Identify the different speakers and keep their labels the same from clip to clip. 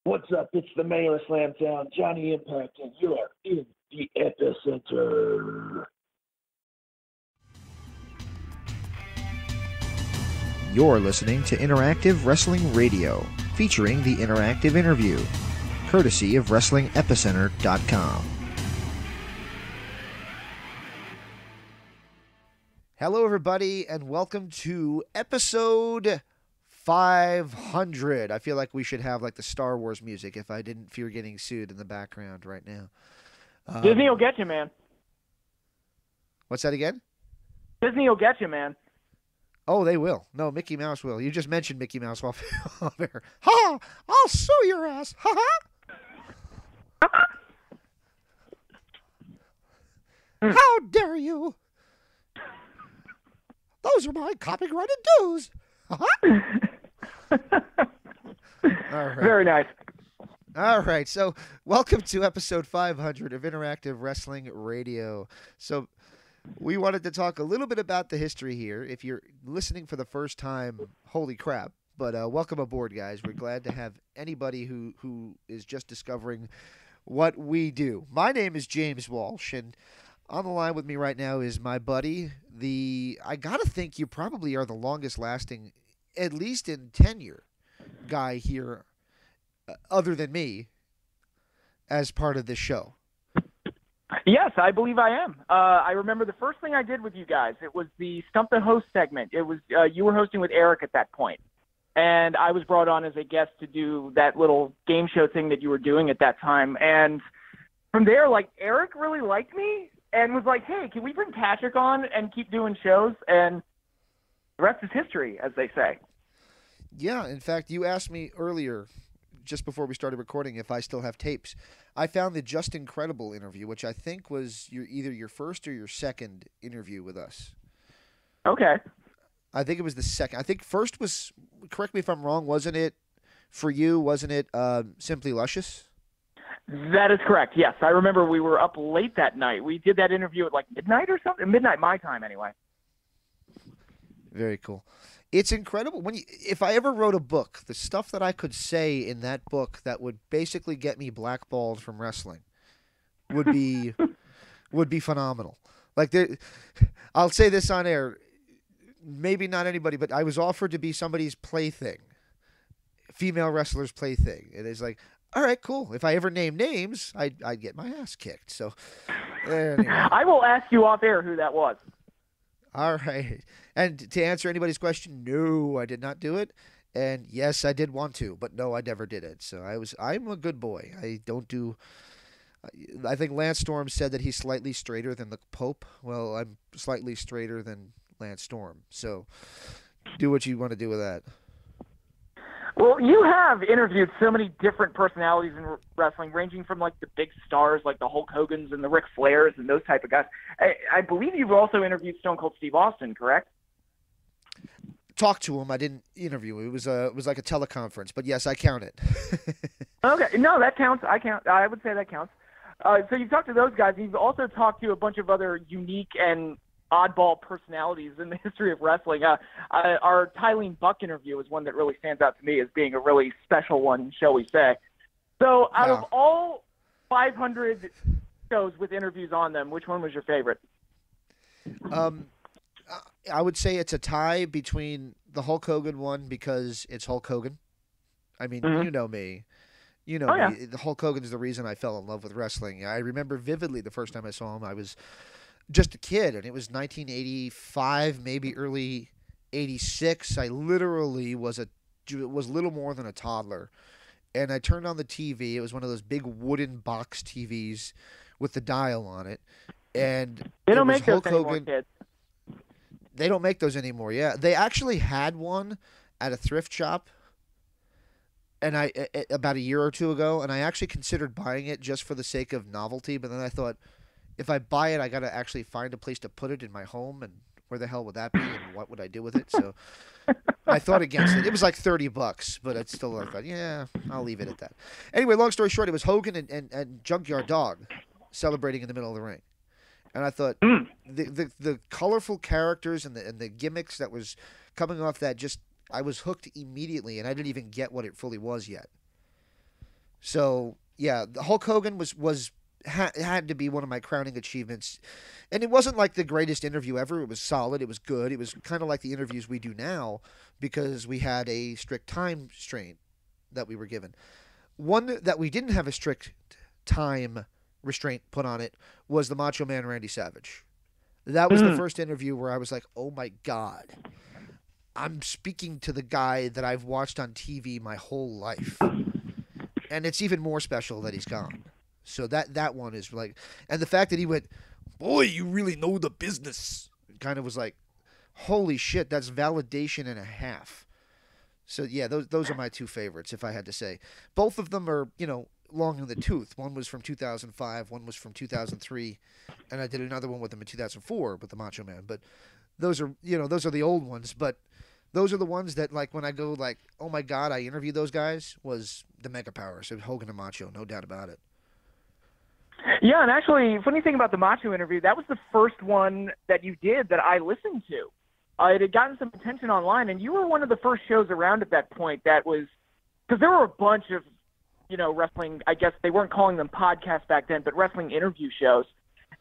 Speaker 1: What's up? It's the mayor of Slamtown, Johnny Impact, and you are in the epicenter.
Speaker 2: You're listening to Interactive Wrestling Radio, featuring the interactive interview, courtesy of WrestlingEpicenter.com. Hello, everybody, and welcome to episode 500. I feel like we should have like the Star Wars music if I didn't fear getting sued in the background right now.
Speaker 3: Disney will get you, man.
Speaker 2: What's that again?
Speaker 3: Disney will get you, man.
Speaker 2: Oh, they will. No, Mickey Mouse will. You just mentioned Mickey Mouse off there. Ha! I'll sue your ass. Ha ha! How dare you? Those are my copyrighted dues. Uh-huh. All right.
Speaker 3: Very nice.
Speaker 2: All right. So, welcome to episode 500 of Interactive Wrestling Radio. So, we wanted to talk a little bit about the history here. If you're listening for the first time, holy crap. But welcome aboard, guys. We're glad to have anybody who is just discovering what we do. My name is James Walsh, and on the line with me right now is my buddy, I gotta think you probably are the longest lasting, at least in tenure, guy here, other than me, as part of this show.
Speaker 3: Yes, I believe I am. I remember the first thing I did with you guys. It was the Stump the Host segment. It was you were hosting with Eric at that point, and I was brought on as a guest to do that little game show thing that you were doing at that time. And from there, like, Eric really liked me and was like, "Hey, can we bring Patrick on and keep doing shows?" And the rest is history, as they say.
Speaker 2: Yeah, in fact, you asked me earlier, just before we started recording, if I still have tapes. I found the Just Incredible interview, which I think was either your first or your second interview with us.
Speaker 3: Okay.
Speaker 2: I think it was the second. I think first was, correct me if I'm wrong, wasn't it, for you, wasn't it Simply Luscious?
Speaker 3: That is correct, yes. I remember we were up late that night. We did that interview at like midnight or something. Midnight my time, anyway.
Speaker 2: Very cool. It's incredible. If I ever wrote a book, the stuff that I could say in that book that would basically get me blackballed from wrestling would be phenomenal. Like, I'll say this on air, maybe not anybody, but I was offered to be somebody's plaything, female wrestler's plaything. It is like, all right, cool. If I ever name names, I'd get my ass kicked. So, anyway.
Speaker 3: I will ask you off air who that was.
Speaker 2: All right. And to answer anybody's question, no, I did not do it. And yes, I did want to, but no, I never did it. So I'm a good boy. I think Lance Storm said that he's slightly straighter than the Pope. Well, I'm slightly straighter than Lance Storm. So do what you want to do with that.
Speaker 3: Well, you have interviewed so many different personalities in wrestling, ranging from like the big stars like the Hulk Hogans and the Ric Flairs and those type of guys. I believe you've also interviewed Stone Cold Steve Austin, correct?
Speaker 2: Talked to him. I didn't interview him. It was like a teleconference, but yes, I count it.
Speaker 3: Okay, no, that counts. I would say that counts. So you've talked to those guys. You've also talked to a bunch of other unique and oddball personalities in the history of wrestling. Our Tylene Buck interview is one that really stands out to me as being a really special one, shall we say. So out of all 500 shows with interviews on them, which one was your favorite?
Speaker 2: I would say it's a tie between the Hulk Hogan one because it's Hulk Hogan. I mean, you know me. You know me. The Hulk Hogan is the reason I fell in love with wrestling. I remember vividly the first time I saw him. I was just a kid, and it was 1985, maybe early 86. I literally was little more than a toddler, and I turned on the TV. It was one of those big wooden box TVs with the dial on it, and
Speaker 3: they don't make those anymore, kids.
Speaker 2: They don't make those anymore. Yeah, they actually had one at a thrift shop, and about a year or two ago, and I actually considered buying it just for the sake of novelty. But then I thought, if I buy it, I got to actually find a place to put it in my home, and where the hell would that be, and what would I do with it? So I thought against it. It was like $30, but it's still, I thought, yeah, I'll leave it at that. Anyway, long story short, it was Hogan and Junkyard Dog celebrating in the middle of the ring. And I thought the colorful characters and the gimmicks that was coming off that, just I was hooked immediately, and I didn't even get what it fully was yet. So yeah, the Hulk Hogan had to be one of my crowning achievements, and it wasn't like the greatest interview ever. It was solid. It was good. It was kind of like the interviews we do now because we had a strict time strain that we were given. One that we didn't have a strict time restraint put on it was the Macho Man Randy Savage. That was the first interview where I was like, oh my God, I'm speaking to the guy that I've watched on TV my whole life. And it's even more special that he's gone. So that one is like, and the fact that he went, boy, you really know the business. It kind of was like, holy shit, that's validation and a half. So yeah, those are my two favorites, if I had to say. Both of them are, long in the tooth. One was from 2005, one was from 2003, and I did another one with him in 2004 with the Macho Man. But those are, those are the old ones. But those are the ones that, like, when I go like, oh my God, I interviewed those guys, was the Mega Powers, so Hogan and Macho, no doubt about it.
Speaker 3: Yeah, and actually, funny thing about the Macho interview, that was the first one that you did that I listened to. It had gotten some attention online, and you were one of the first shows around at that point that was, because there were a bunch of, wrestling, I guess they weren't calling them podcasts back then, but wrestling interview shows.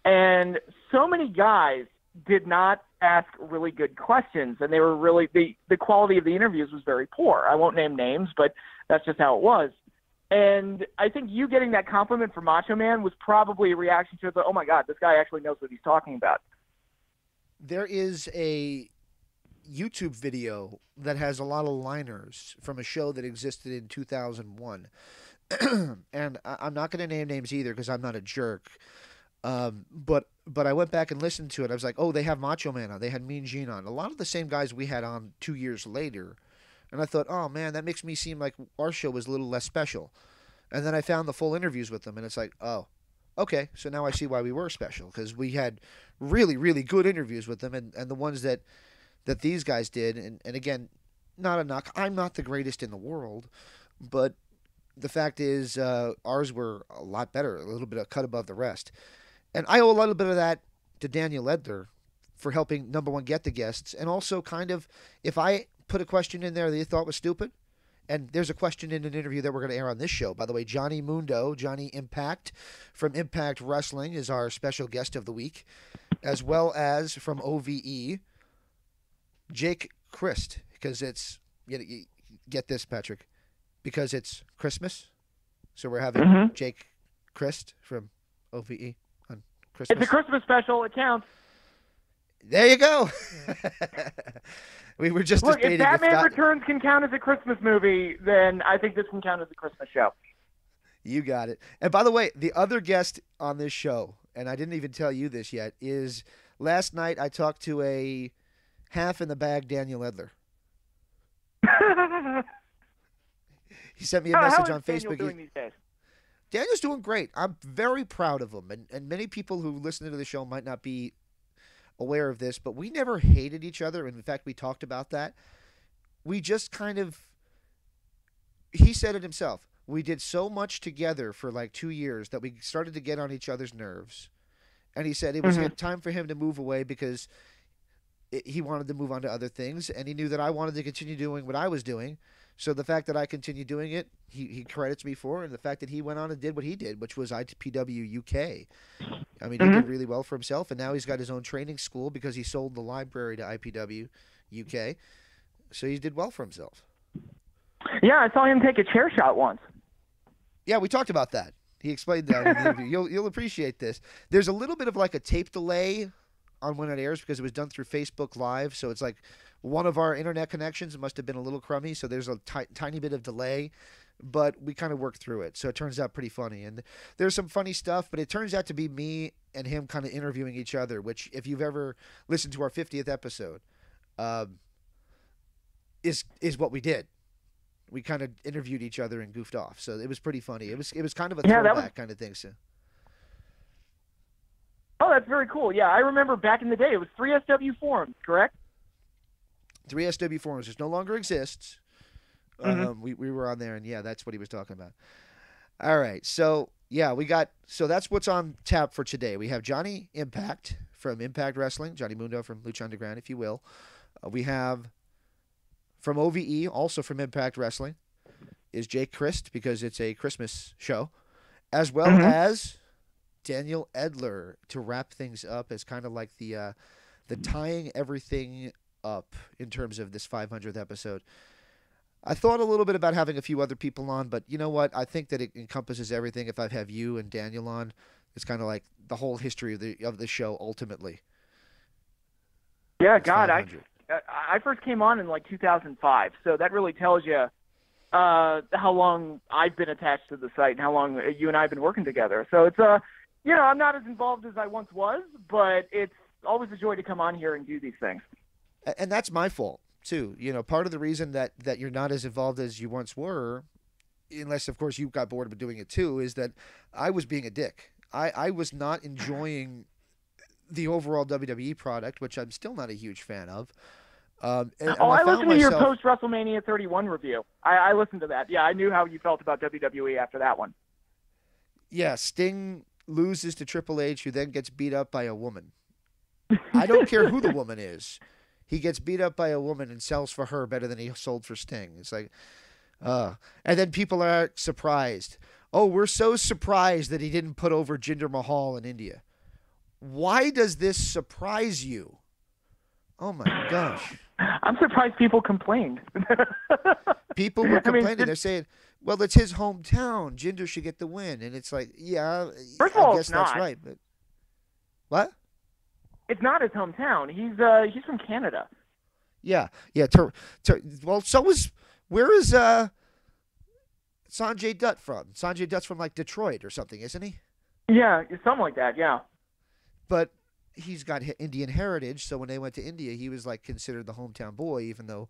Speaker 3: And so many guys did not ask really good questions, and they were really, the quality of the interviews was very poor. I won't name names, but that's just how it was. And I think you getting that compliment from Macho Man was probably a reaction to, oh my God, this guy actually knows what he's talking about.
Speaker 2: There is a YouTube video that has a lot of liners from a show that existed in 2001. And I'm not going to name names either because I'm not a jerk. But I went back and listened to it. I was like, oh, they have Macho Man on. They had Mean Gene on. A lot of the same guys we had on 2 years later. And I thought, oh, man, that makes me seem like our show was a little less special. And then I found the full interviews with them, and it's like, oh, okay. So now I see why we were special, because we had really, really good interviews with them, and the ones that these guys did. And again, not a knock. I'm not the greatest in the world, but the fact is ours were a lot better, a little bit of cut above the rest. And I owe a little bit of that to Daniel Edler for helping, number one, get the guests, and also kind of, if I put a question in there that you thought was stupid, and there's a question in an interview that we're going to air on this show. By the way, Johnny Mundo, Johnny Impact from Impact Wrestling is our special guest of the week, as well as from OVE, Jake Christ, because it's, you get this, Patrick, because it's Christmas, so we're having Jake Christ from OVE on Christmas.
Speaker 3: It's a Christmas special. It counts.
Speaker 2: There you go. We were just
Speaker 3: Look,
Speaker 2: debating
Speaker 3: if Batman Returns can count as a Christmas movie, then I think this can count as a Christmas show.
Speaker 2: You got it. And by the way, the other guest on this show, and I didn't even tell you this yet, is last night I talked to a half-in-the-bag Daniel Edler. He sent me a message on Facebook.
Speaker 3: How is Daniel doing these days?
Speaker 2: Daniel's doing great. I'm very proud of him. And many people who listen to the show might not be aware of this, but we never hated each other. And in fact, we talked about that. We just kind of, he said it himself, we did so much together for like 2 years that we started to get on each other's nerves. And he said it was time for him to move away because he wanted to move on to other things, and he knew that I wanted to continue doing what I was doing. So the fact that I continued doing it, he credits me for, and the fact that he went on and did what he did, which was IPW UK. I mean, he did really well for himself, and now he's got his own training school because he sold the library to IPW UK. So he did well for himself.
Speaker 3: Yeah, I saw him take a chair shot once.
Speaker 2: Yeah, we talked about that. He explained that in the interview. You'll appreciate this. There's a little bit of like a tape delay on when it airs because it was done through Facebook Live, so it's like one of our internet connections must have been a little crummy, so there's a tiny bit of delay, but we kind of worked through it, so it turns out pretty funny. And there's some funny stuff, but it turns out to be me and him kind of interviewing each other, which if you've ever listened to our 50th episode, is what we did. We kind of interviewed each other and goofed off, so it was pretty funny. It was kind of a throwback kind of thing. So.
Speaker 3: Oh, that's very cool. Yeah, I remember back in the day, it was 3SW Forums, correct?
Speaker 2: 3SW Forums, which no longer exists. We were on there, and yeah, that's what he was talking about. All right, so yeah, so that's what's on tap for today. We have Johnny Impact from Impact Wrestling, Johnny Mundo from Lucha Underground, if you will. We have from OVE, also from Impact Wrestling, is Jake Christ, because it's a Christmas show, as well
Speaker 3: Mhm.
Speaker 2: as Daniel Edler to wrap things up as kind of like the tying everything up in terms of this 500th episode. I thought a little bit about having a few other people on, but you know what? I think that it encompasses everything. If I have you and Daniel on, it's kind of like the whole history of the show ultimately.
Speaker 3: Yeah,
Speaker 2: It's
Speaker 3: God,
Speaker 2: 500.
Speaker 3: I first came on in like 2005, so that really tells you how long I've been attached to the site and how long you and I have been working together. So it's I'm not as involved as I once was, but it's always a joy to come on here and do these things.
Speaker 2: And that's my fault too. Part of the reason that you're not as involved as you once were, unless of course you got bored of doing it too, is that I was being a dick. I was not enjoying the overall WWE product, which I'm still not a huge fan of. I
Speaker 3: listened to your post WrestleMania 31 review. I listened to that. Yeah, I knew how you felt about WWE after that one.
Speaker 2: Yeah, Sting loses to Triple H, who then gets beat up by a woman. I don't care who the woman is. He gets beat up by a woman and sells for her better than he sold for Sting. It's like, and then people are surprised. Oh, we're so surprised that he didn't put over Jinder Mahal in India. Why does this surprise you? Oh my gosh.
Speaker 3: I'm surprised people complained.
Speaker 2: People were complaining. They're saying, well, it's his hometown. Jinder should get the win. And it's like, yeah,
Speaker 3: First of all,
Speaker 2: I guess that's right. But what?
Speaker 3: It's not his hometown. He's from Canada.
Speaker 2: Yeah. Well, where is Sanjay Dutt from? Sanjay Dutt's from like Detroit or something, isn't he?
Speaker 3: Yeah, something like that, yeah.
Speaker 2: But he's got Indian heritage, so when they went to India, he was like considered the hometown boy, even though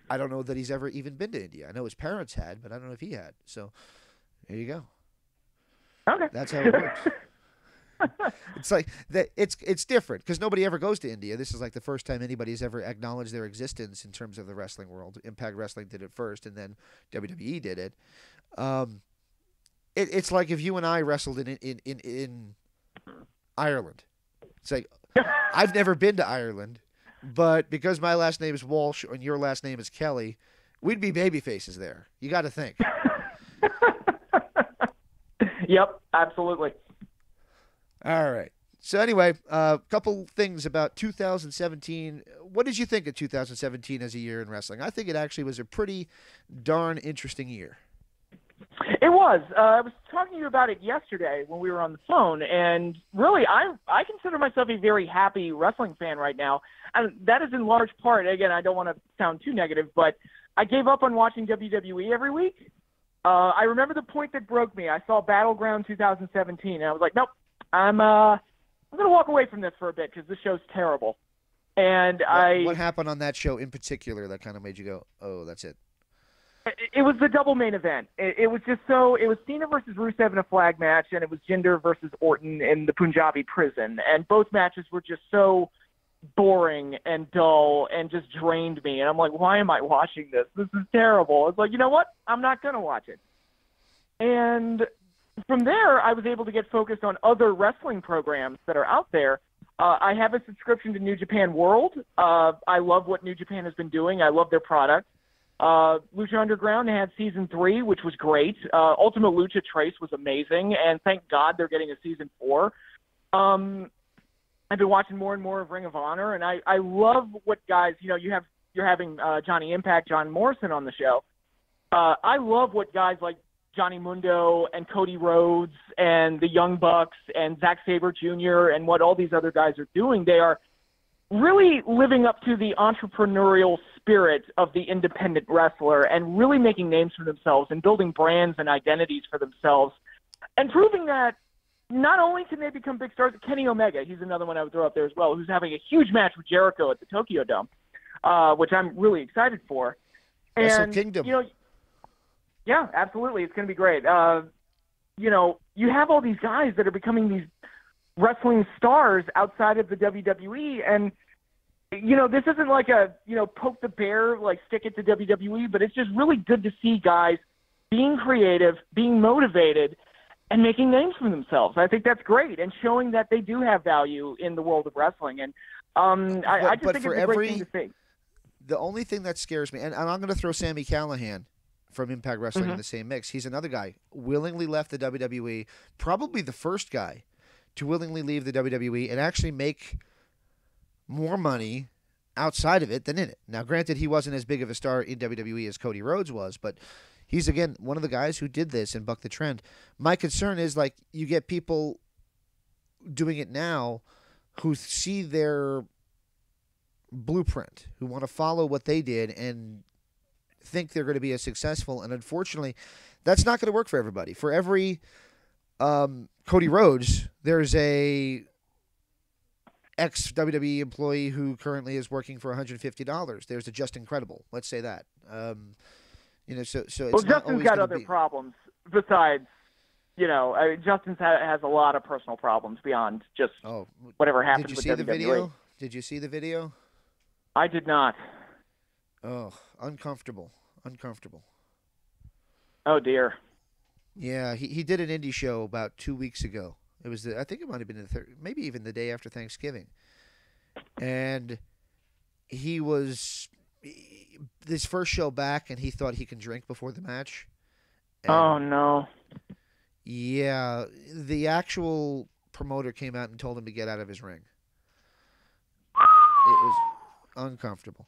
Speaker 2: I don't know that he's ever even been to India. I know his parents had, but I don't know if he had. So there you go.
Speaker 3: Okay.
Speaker 2: That's how it works. It's like that. It's different because nobody ever goes to India. This is like the first time anybody's ever acknowledged their existence in terms of the wrestling world. Impact Wrestling did it first, and then WWE did it. It's like if you and I wrestled in Ireland. It's like I've never been to Ireland, but because my last name is Walsh and your last name is Kelly, we'd be baby faces there. You got to think.
Speaker 3: Yep, absolutely.
Speaker 2: All right. So anyway, a couple things about 2017. What did you think of 2017 as a year in wrestling? I think it actually was a pretty darn interesting year.
Speaker 3: It was. I was talking to you about it yesterday when we were on the phone, and really, I consider myself a very happy wrestling fan right now. And that is in large part, again, I don't want to sound too negative, but I gave up on watching WWE every week. I remember the point that broke me. I saw Battleground 2017, and I was like, nope, I'm going to walk away from this for a bit because this show's terrible. And
Speaker 2: what happened on that show in particular that kind of made you go, oh, that's it?
Speaker 3: It was the double main event. It was just so. It was Cena versus Rusev in a flag match, and it was Jinder versus Orton in the Punjabi prison. And both matches were just so boring and dull and just drained me. And I'm like, why am I watching this? This is terrible. It's like, you know what? I'm not going to watch it. And from there, I was able to get focused on other wrestling programs that are out there. I have a subscription to New Japan World. I love what New Japan has been doing. I love their product. Lucha Underground had season 3, which was great. Ultima Lucha Trace was amazing, and thank God they're getting a season 4. I've been watching more and more of Ring of Honor, and I love what guys, you're having Johnny Impact, John Morrison on the show. I love what guys like Johnny Mundo and Cody Rhodes and the Young Bucks and Zack Sabre Jr. and what all these other guys are doing. They are really living up to the entrepreneurial spirit of the independent wrestler and really making names for themselves and building brands and identities for themselves and proving that not only can they become big stars, Kenny Omega, he's another one I would throw up there as well, who's having a huge match with Jericho at the Tokyo Dome, which I'm really excited for.
Speaker 2: Wrestle Kingdom.
Speaker 3: Yeah, absolutely. It's going to be great. You have all these guys that are becoming these wrestling stars outside of the WWE, and this isn't like a poke the bear, like stick it to WWE, but it's just really good to see guys being creative, being motivated, and making names for themselves. I think that's great, and showing that they do have value in the world of wrestling. And I just think it's a great thing to see.
Speaker 2: The only thing that scares me, and I'm going to throw Sami Callihan from Impact Wrestling in the same mix. He's another guy willingly left the WWE, probably the first guy to willingly leave the WWE and actually make more money outside of it than in it. Now, granted, he wasn't as big of a star in WWE as Cody Rhodes was, but he's, again, one of the guys who did this and bucked the trend. My concern is, like, you get people doing it now who see their blueprint, who want to follow what they did and think they're going to be as successful. And unfortunately, that's not going to work for everybody. For every Cody Rhodes, there's a ex-WWE employee who currently is working for $150. There's a Just Incredible. Let's say that. You know, so it's
Speaker 3: well,
Speaker 2: not
Speaker 3: Justin's
Speaker 2: always
Speaker 3: got
Speaker 2: gonna
Speaker 3: other
Speaker 2: be...
Speaker 3: problems besides, you know, Justin's has a lot of personal problems beyond just whatever happened with WWE.
Speaker 2: Did you see the video? Did you see the video?
Speaker 3: I did not.
Speaker 2: Oh, uncomfortable.
Speaker 3: Oh, dear.
Speaker 2: Yeah, he did an indie show about 2 weeks ago. It was I think it might have been maybe even the day after Thanksgiving. And he was his first show back, and he thought he can drink before the match. And
Speaker 3: oh, no.
Speaker 2: Yeah, the actual promoter came out and told him to get out of his ring. It was uncomfortable.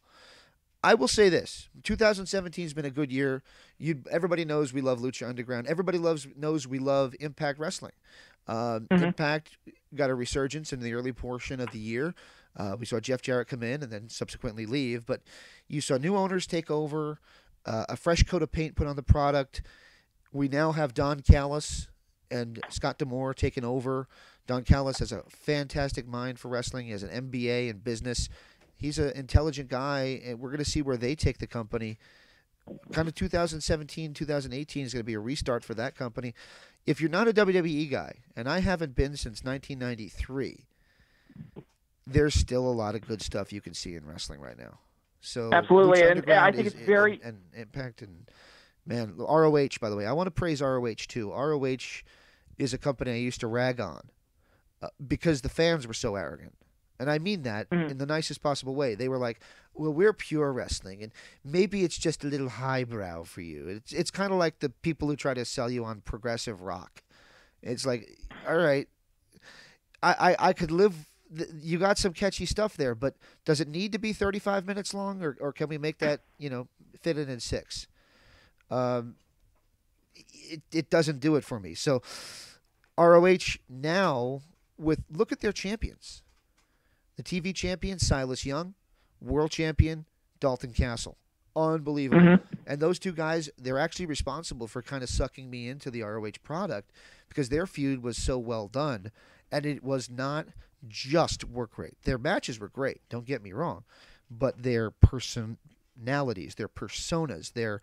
Speaker 2: I will say this: 2017 has been a good year. Everybody knows we love Lucha Underground. Everybody knows we love Impact Wrestling. Impact got a resurgence in the early portion of the year. We saw Jeff Jarrett come in and then subsequently leave, but you saw new owners take over, a fresh coat of paint put on the product. We now have Don Callis and Scott D'Amore taking over. Don Callis has a fantastic mind for wrestling. He has an MBA in business. He's an intelligent guy, and we're going to see where they take the company. Kind of 2017, 2018 is going to be a restart for that company. If you're not a WWE guy, and I haven't been since 1993, there's still a lot of good stuff you can see in wrestling right now. So
Speaker 3: absolutely,
Speaker 2: Lucha
Speaker 3: and I
Speaker 2: Underground
Speaker 3: think it's very
Speaker 2: and Impact and man, ROH. By the way, I want to praise ROH too. ROH is a company I used to rag on because the fans were so arrogant. And I mean that in the nicest possible way. They were like, well, we're pure wrestling, and maybe it's just a little highbrow for you. It's kind of like the people who try to sell you on progressive rock. It's like, all right, I could live... You got some catchy stuff there, but does it need to be 35 minutes long, or can we make that, fit in 6? It doesn't do it for me. So ROH now, look at their champions. The TV champion, Silas Young. World champion, Dalton Castle. Unbelievable. And those two guys, they're actually responsible for kind of sucking me into the ROH product because their feud was so well done. And it was not just work rate. Their matches were great, don't get me wrong. But their personalities, their personas, their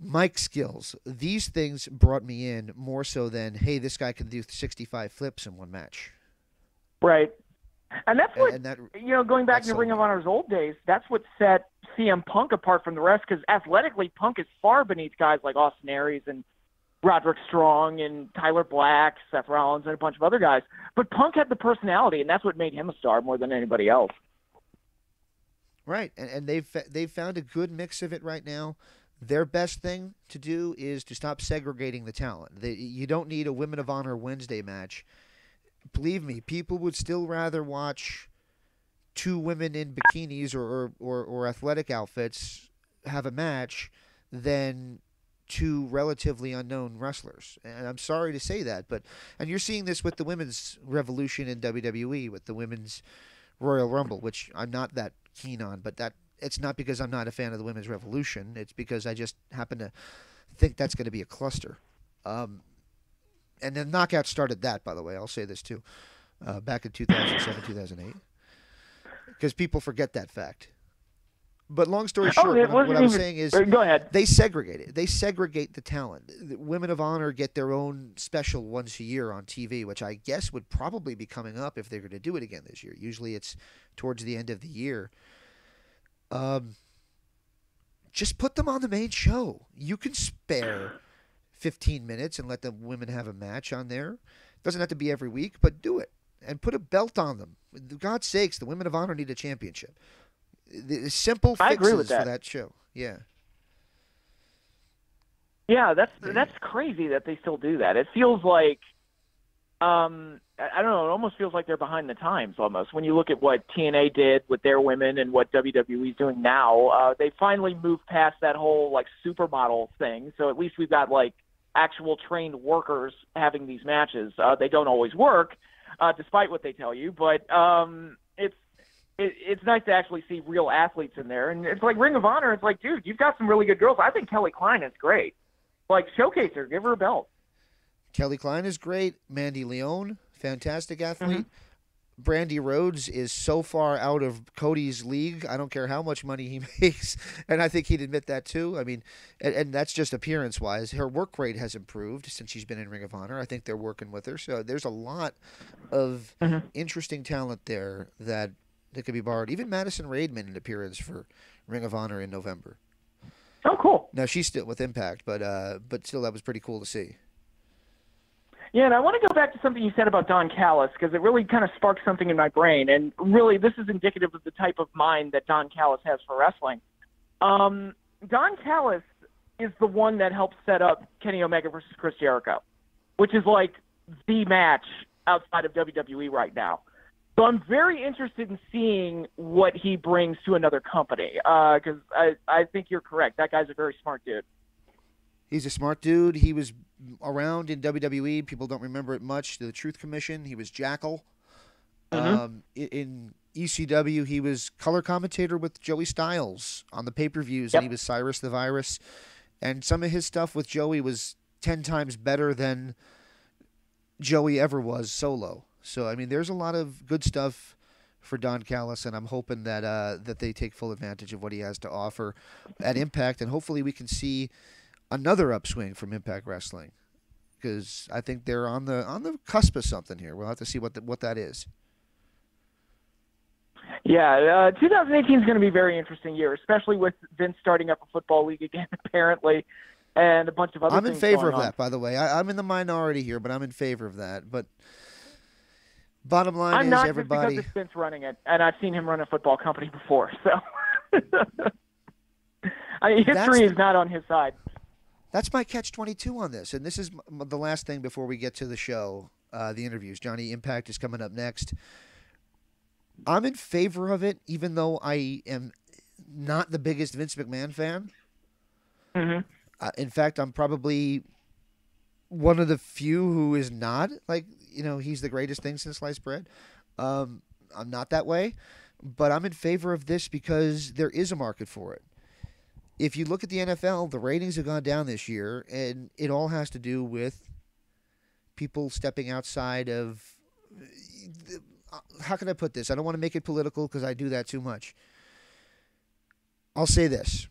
Speaker 2: mic skills, these things brought me in more so than, hey, this guy can do 65 flips in one match.
Speaker 3: Right. And that's what,
Speaker 2: and that,
Speaker 3: going back to Ring of Honor's old days, that's what set CM Punk apart from the rest, because athletically, Punk is far beneath guys like Austin Aries and Roderick Strong and Tyler Black, Seth Rollins, and a bunch of other guys. But Punk had the personality, and that's what made him a star more than anybody else.
Speaker 2: Right, and they've found a good mix of it right now. Their best thing to do is to stop segregating the talent. You don't need a Women of Honor Wednesday match. Believe me, people would still rather watch two women in bikinis or athletic outfits have a match than two relatively unknown wrestlers. And I'm sorry to say that, and you're seeing this with the women's revolution in WWE, with the women's Royal Rumble, which I'm not that keen on, but it's not because I'm not a fan of the women's revolution. It's because I just happen to think that's going to be a cluster. And then Knockout started that, by the way. I'll say this too, back in 2007, 2008, because people forget that fact. But long story short, what I was saying is,
Speaker 3: go ahead.
Speaker 2: They segregate it. They segregate the talent. The Women of Honor get their own special once a year on TV, which I guess would probably be coming up if they're going to do it again this year. Usually it's towards the end of the year. Just put them on the main show. You can spare 15 minutes and let the women have a match on there. Doesn't have to be every week, but do it. And put a belt on them. For God's sakes, the Women of Honor need a championship. The simple fixes for that show. Yeah.
Speaker 3: Yeah, that's crazy that they still do that. It feels like, I don't know, it almost feels like they're behind the times almost. When you look at what TNA did with their women and what WWE is doing now, they finally moved past that whole like supermodel thing. So at least we've got like actual trained workers having these matches. They don't always work, despite what they tell you, but it's nice to actually see real athletes in there. And it's like Ring of Honor. It's like, dude, you've got some really good girls. I think Kelly Klein is great. Like, showcase her, give her a belt.
Speaker 2: Kelly Klein is great. Mandy Leone, fantastic athlete. Brandy Rhodes is so far out of Cody's league. I don't care how much money he makes, and I think he'd admit that too. I mean, and that's just appearance-wise. Her work rate has improved since she's been in Ring of Honor. I think they're working with her. So there's a lot of interesting talent there that could be borrowed. Even Madison Raid made an appearance for Ring of Honor in November.
Speaker 3: Oh, cool.
Speaker 2: Now, she's still with Impact, but still, that was pretty cool to see.
Speaker 3: Yeah, and I want to go back to something you said about Don Callis, because it really kind of sparked something in my brain. And really, this is indicative of the type of mind that Don Callis has for wrestling. Don Callis is the one that helped set up Kenny Omega versus Chris Jericho, which is like the match outside of WWE right now. So I'm very interested in seeing what he brings to another company, because I think you're correct. That guy's a very smart dude.
Speaker 2: He's a smart dude. He was around in WWE. People don't remember it much. The Truth Commission. He was Jackal. In ECW, he was color commentator with Joey Styles on the pay-per-views, and he was Cyrus the Virus. And some of his stuff with Joey was 10 times better than Joey ever was solo. So, I mean, there's a lot of good stuff for Don Callis, and I'm hoping that that they take full advantage of what he has to offer at Impact, and hopefully we can see another upswing from Impact Wrestling, because I think they're on the cusp of something here. We'll have to see what that is.
Speaker 3: Yeah, 2018 is going to be a very interesting year, especially with Vince starting up a football league again, apparently, and a bunch of other things.
Speaker 2: I'm in favor of
Speaker 3: on.
Speaker 2: that, by the way. I'm in the minority here, but I'm in favor of that. But bottom line
Speaker 3: I'm
Speaker 2: is
Speaker 3: not
Speaker 2: everybody.
Speaker 3: Just because it's Vince running it, and I've seen him run a football company before, so history is not on his side.
Speaker 2: That's my catch-22 on this, and this is the last thing before we get to the show, the interviews. Johnny Impact is coming up next. I'm in favor of it, even though I am not the biggest Vince McMahon fan. In fact, I'm probably one of the few who is not. Like, he's the greatest thing since sliced bread. I'm not that way, but I'm in favor of this because there is a market for it. If you look at the NFL, the ratings have gone down this year, and it all has to do with people stepping outside of... How can I put this? I don't want to make it political because I do that too much. I'll say this.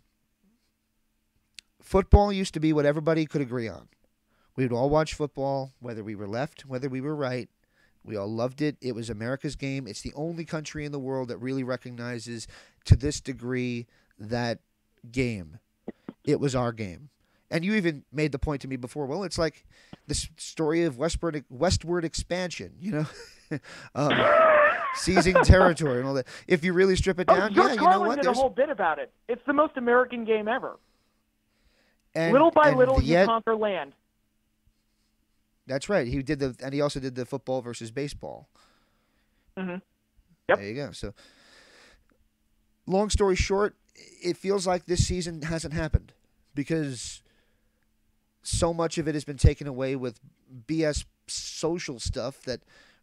Speaker 2: Football used to be what everybody could agree on. We would all watch football, whether we were left, whether we were right. We all loved it. It was America's game. It's the only country in the world that really recognizes to this degree that game. It was our game. And you even made the point to me before, well, it's like the story of westward expansion, seizing territory and all that. If you really strip it down,
Speaker 3: George Carlin did a whole bit about it. It's the most American game ever. Little by little, you conquer land.
Speaker 2: That's right. He also did the football versus baseball.
Speaker 3: Yep.
Speaker 2: There you go. So, long story short, it feels like this season hasn't happened because so much of it has been taken away with BS social stuff that,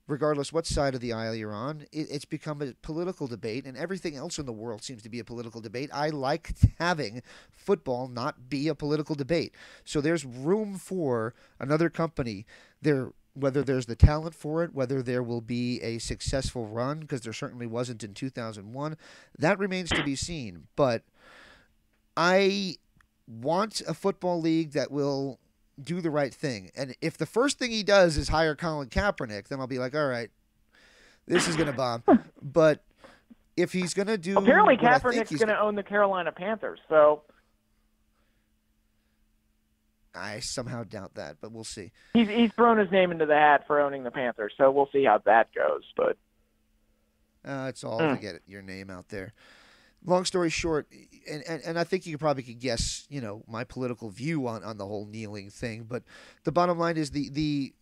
Speaker 2: regardless what side of the aisle you're on, it's become a political debate, and everything else in the world seems to be a political debate. I like having football not be a political debate. So there's room for another company there, whether there's the talent for it, whether there will be a successful run, because there certainly wasn't in 2001. That remains to be seen. But I want a football league that will do the right thing. And if the first thing he does is hire Colin Kaepernick, then I'll be like, all right, this is going to bomb. But if he's going to do...
Speaker 3: Apparently Kaepernick's going to own the Carolina Panthers, so...
Speaker 2: I somehow doubt that, but we'll see.
Speaker 3: He's thrown his name into the hat for owning the Panthers, so we'll see how that goes. But
Speaker 2: it's all to get your name out there. long story short, and I think you probably could guess, my political view on the whole kneeling thing. But the bottom line is the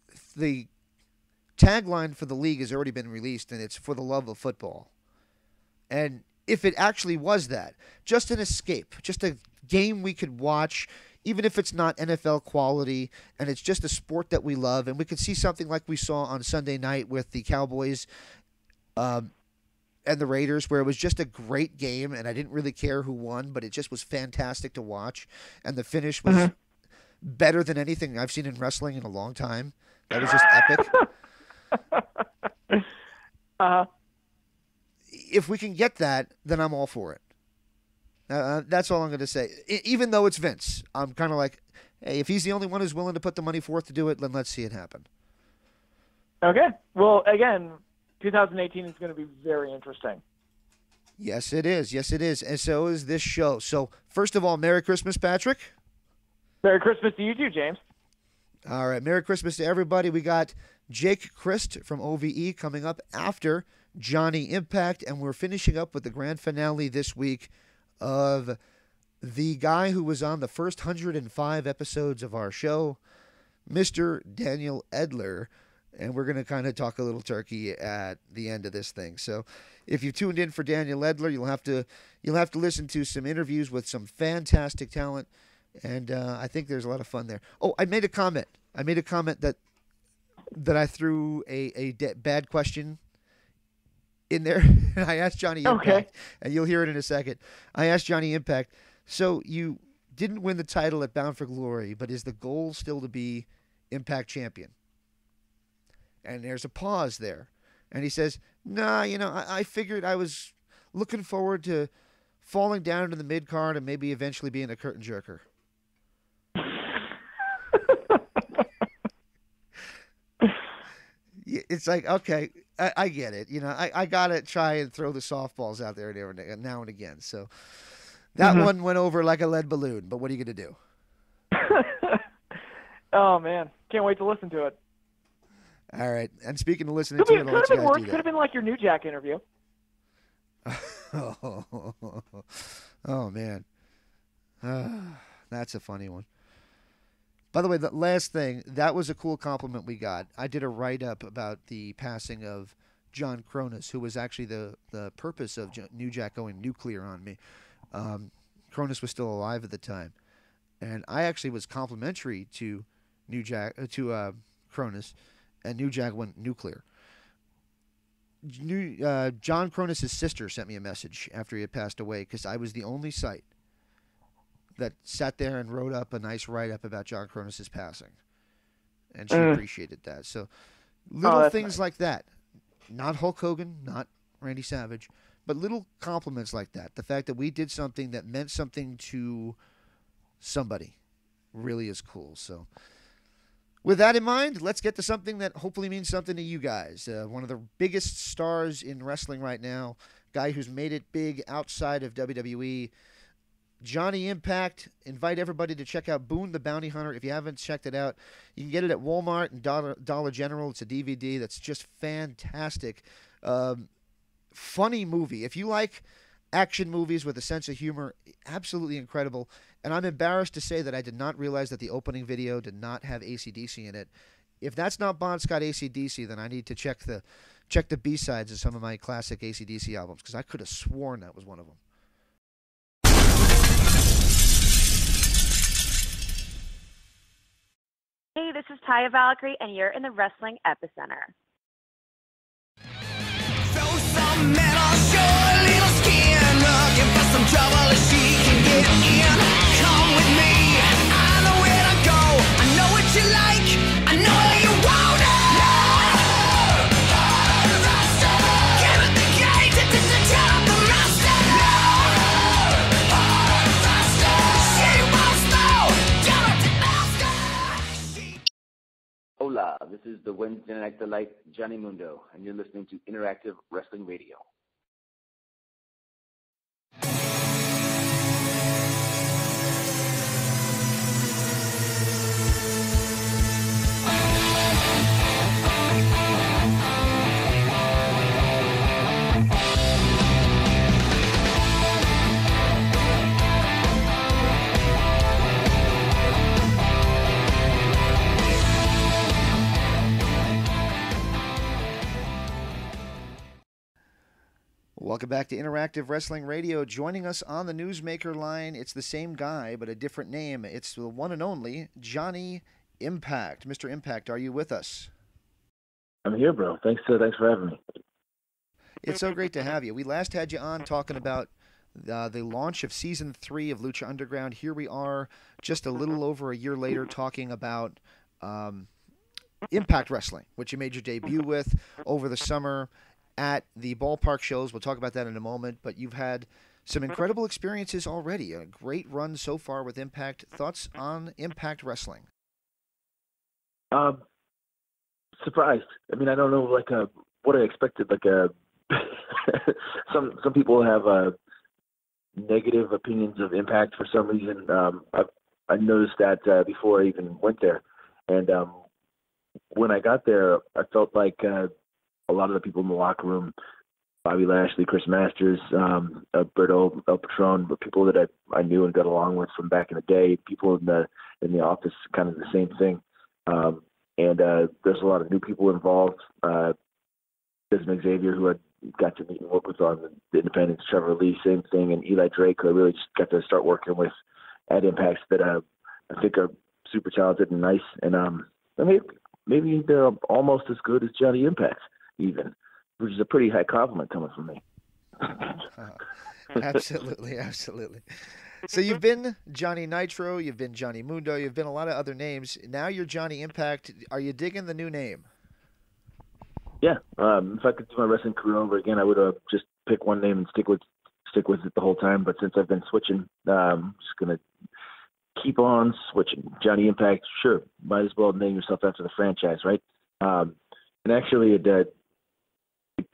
Speaker 2: tagline for the league has already been released, and it's "For the love of football." And if it actually was that, just an escape, just a game we could watch, even if it's not NFL quality, and it's just a sport that we love, and we could see something like we saw on Sunday night with the Cowboys and the Raiders, where it was just a great game, and I didn't really care who won, but it just was fantastic to watch, and the finish was better than anything I've seen in wrestling in a long time. That was just epic. If we can get that, then I'm all for it. That's all I'm going to say. Even though it's Vince, I'm kind of like, hey, if he's the only one who's willing to put the money forth to do it, then let's see it happen.
Speaker 3: Okay. Well, again, 2018 is going to be very interesting.
Speaker 2: Yes, it is. Yes, it is. And so is this show. So, first of all, Merry Christmas, Patrick.
Speaker 3: Merry Christmas to you too, James.
Speaker 2: All right. Merry Christmas to everybody. We got Jake Christ from OVE coming up after Johnny Impact, and we're finishing up with the grand finale this week of the guy who was on the first 105 episodes of our show, Mr. Daniel Edler, and we're going to kind of talk a little turkey at the end of this thing. So if you tuned in for Daniel Edler, you'll have to listen to some interviews with some fantastic talent, and I think there's a lot of fun there. Oh, I made a comment that I threw a bad question in there. I asked Johnny Impact, and you'll hear it in a second. I asked Johnny Impact, so you didn't win the title at Bound for Glory, but is the goal still to be Impact champion? And there's a pause there. And he says, nah, I figured I was looking forward to falling down into the mid-card and maybe eventually being a curtain jerker. It's like, okay, I get it. I got to try and throw the softballs out there now and again. So that one went over like a lead balloon, but what are you going to do?
Speaker 3: Oh, man. Can't wait to listen to it.
Speaker 2: All right. And speaking of listening to it, I'll let you guys do that.
Speaker 3: Could have been like your New Jack interview.
Speaker 2: Oh, man. That's a funny one. By the way, the last thing, that was a cool compliment we got. I did a write-up about the passing of John Cronus, who was actually the purpose of New Jack going nuclear on me. Cronus was still alive at the time. And I actually was complimentary to Cronus, and New Jack went nuclear. John Cronus' sister sent me a message after he had passed away, because I was the only site that sat there and wrote up a nice write-up about John Cronus' passing. And she appreciated that. So little things nice. Like that. Not Hulk Hogan, not Randy Savage, but little compliments like that. The fact that we did something that meant something to somebody really is cool. So with that in mind, let's get to something that hopefully means something to you guys. One of the biggest stars in wrestling right now, guy who's made it big outside of WWE, Johnny Impact. Invite everybody to check out Boone the Bounty Hunter. If you haven't checked it out, you can get it at Walmart and Dollar General. It's a DVD that's just fantastic. Funny movie. If you like action movies with a sense of humor, absolutely incredible. And I'm embarrassed to say that I did not realize that the opening video did not have AC/DC in it. If that's not Bon Scott AC/DC, then I need to check the B-sides of some of my classic AC/DC albums, because I could have sworn that was one of them.
Speaker 4: Hey, this is Taya Valkyrie, and you're in the Wrestling Epicenter.
Speaker 5: Throw some metal, show a little skin, looking for some trouble if she can get in. Come with me, I know where to go, I know what you like, I know where you want it. Give it the gate, to tell up the master. She wants more, give it the master.
Speaker 6: Hola, this is the Wednesday Night Delight, Johnny Mundo, and you're listening to Interactive Wrestling Radio.
Speaker 2: Welcome back to Interactive Wrestling Radio. Joining us on the Newsmaker line, it's the same guy, but a different name. It's the one and only Johnny Impact. Mr. Impact, are you with us?
Speaker 1: I'm here, bro. Thanks for having me.
Speaker 2: It's so great to have you. We last had you on talking about the launch of Season 3 of Lucha Underground. Here we are just a little over a year later talking about Impact Wrestling, which you made your debut with over the summer at the ballpark shows. We'll talk about that in a moment, but you've had some incredible experiences already. A great run so far with Impact. Thoughts on Impact Wrestling?
Speaker 1: Surprised. I mean, I don't know, what I expected. Some people have negative opinions of Impact for some reason. I noticed that before I even went there, and when I got there, I felt like a lot of the people in the locker room, Bobby Lashley, Chris Masters, Alberto El Patron, but people that I knew and got along with from back in the day, people in the office, kind of the same thing. And there's a lot of new people involved. Desmond Xavier, who I got to meet and work with on the Independence, Trevor Lee, same thing, and Eli Drake, who I really just got to start working with at Impact, that I think are super talented and nice. And maybe they're almost as good as Johnny Impact, even, which is a pretty high compliment coming from me.
Speaker 2: Absolutely, absolutely. So you've been Johnny Nitro, you've been Johnny Mundo, you've been a lot of other names. Now you're Johnny Impact. Are you digging the new name?
Speaker 1: Yeah. If I could do my wrestling career over again, I would just pick one name and stick with it the whole time. But since I've been switching, I'm just gonna keep on switching. Johnny Impact, sure. Might as well name yourself after the franchise, right? And actually, it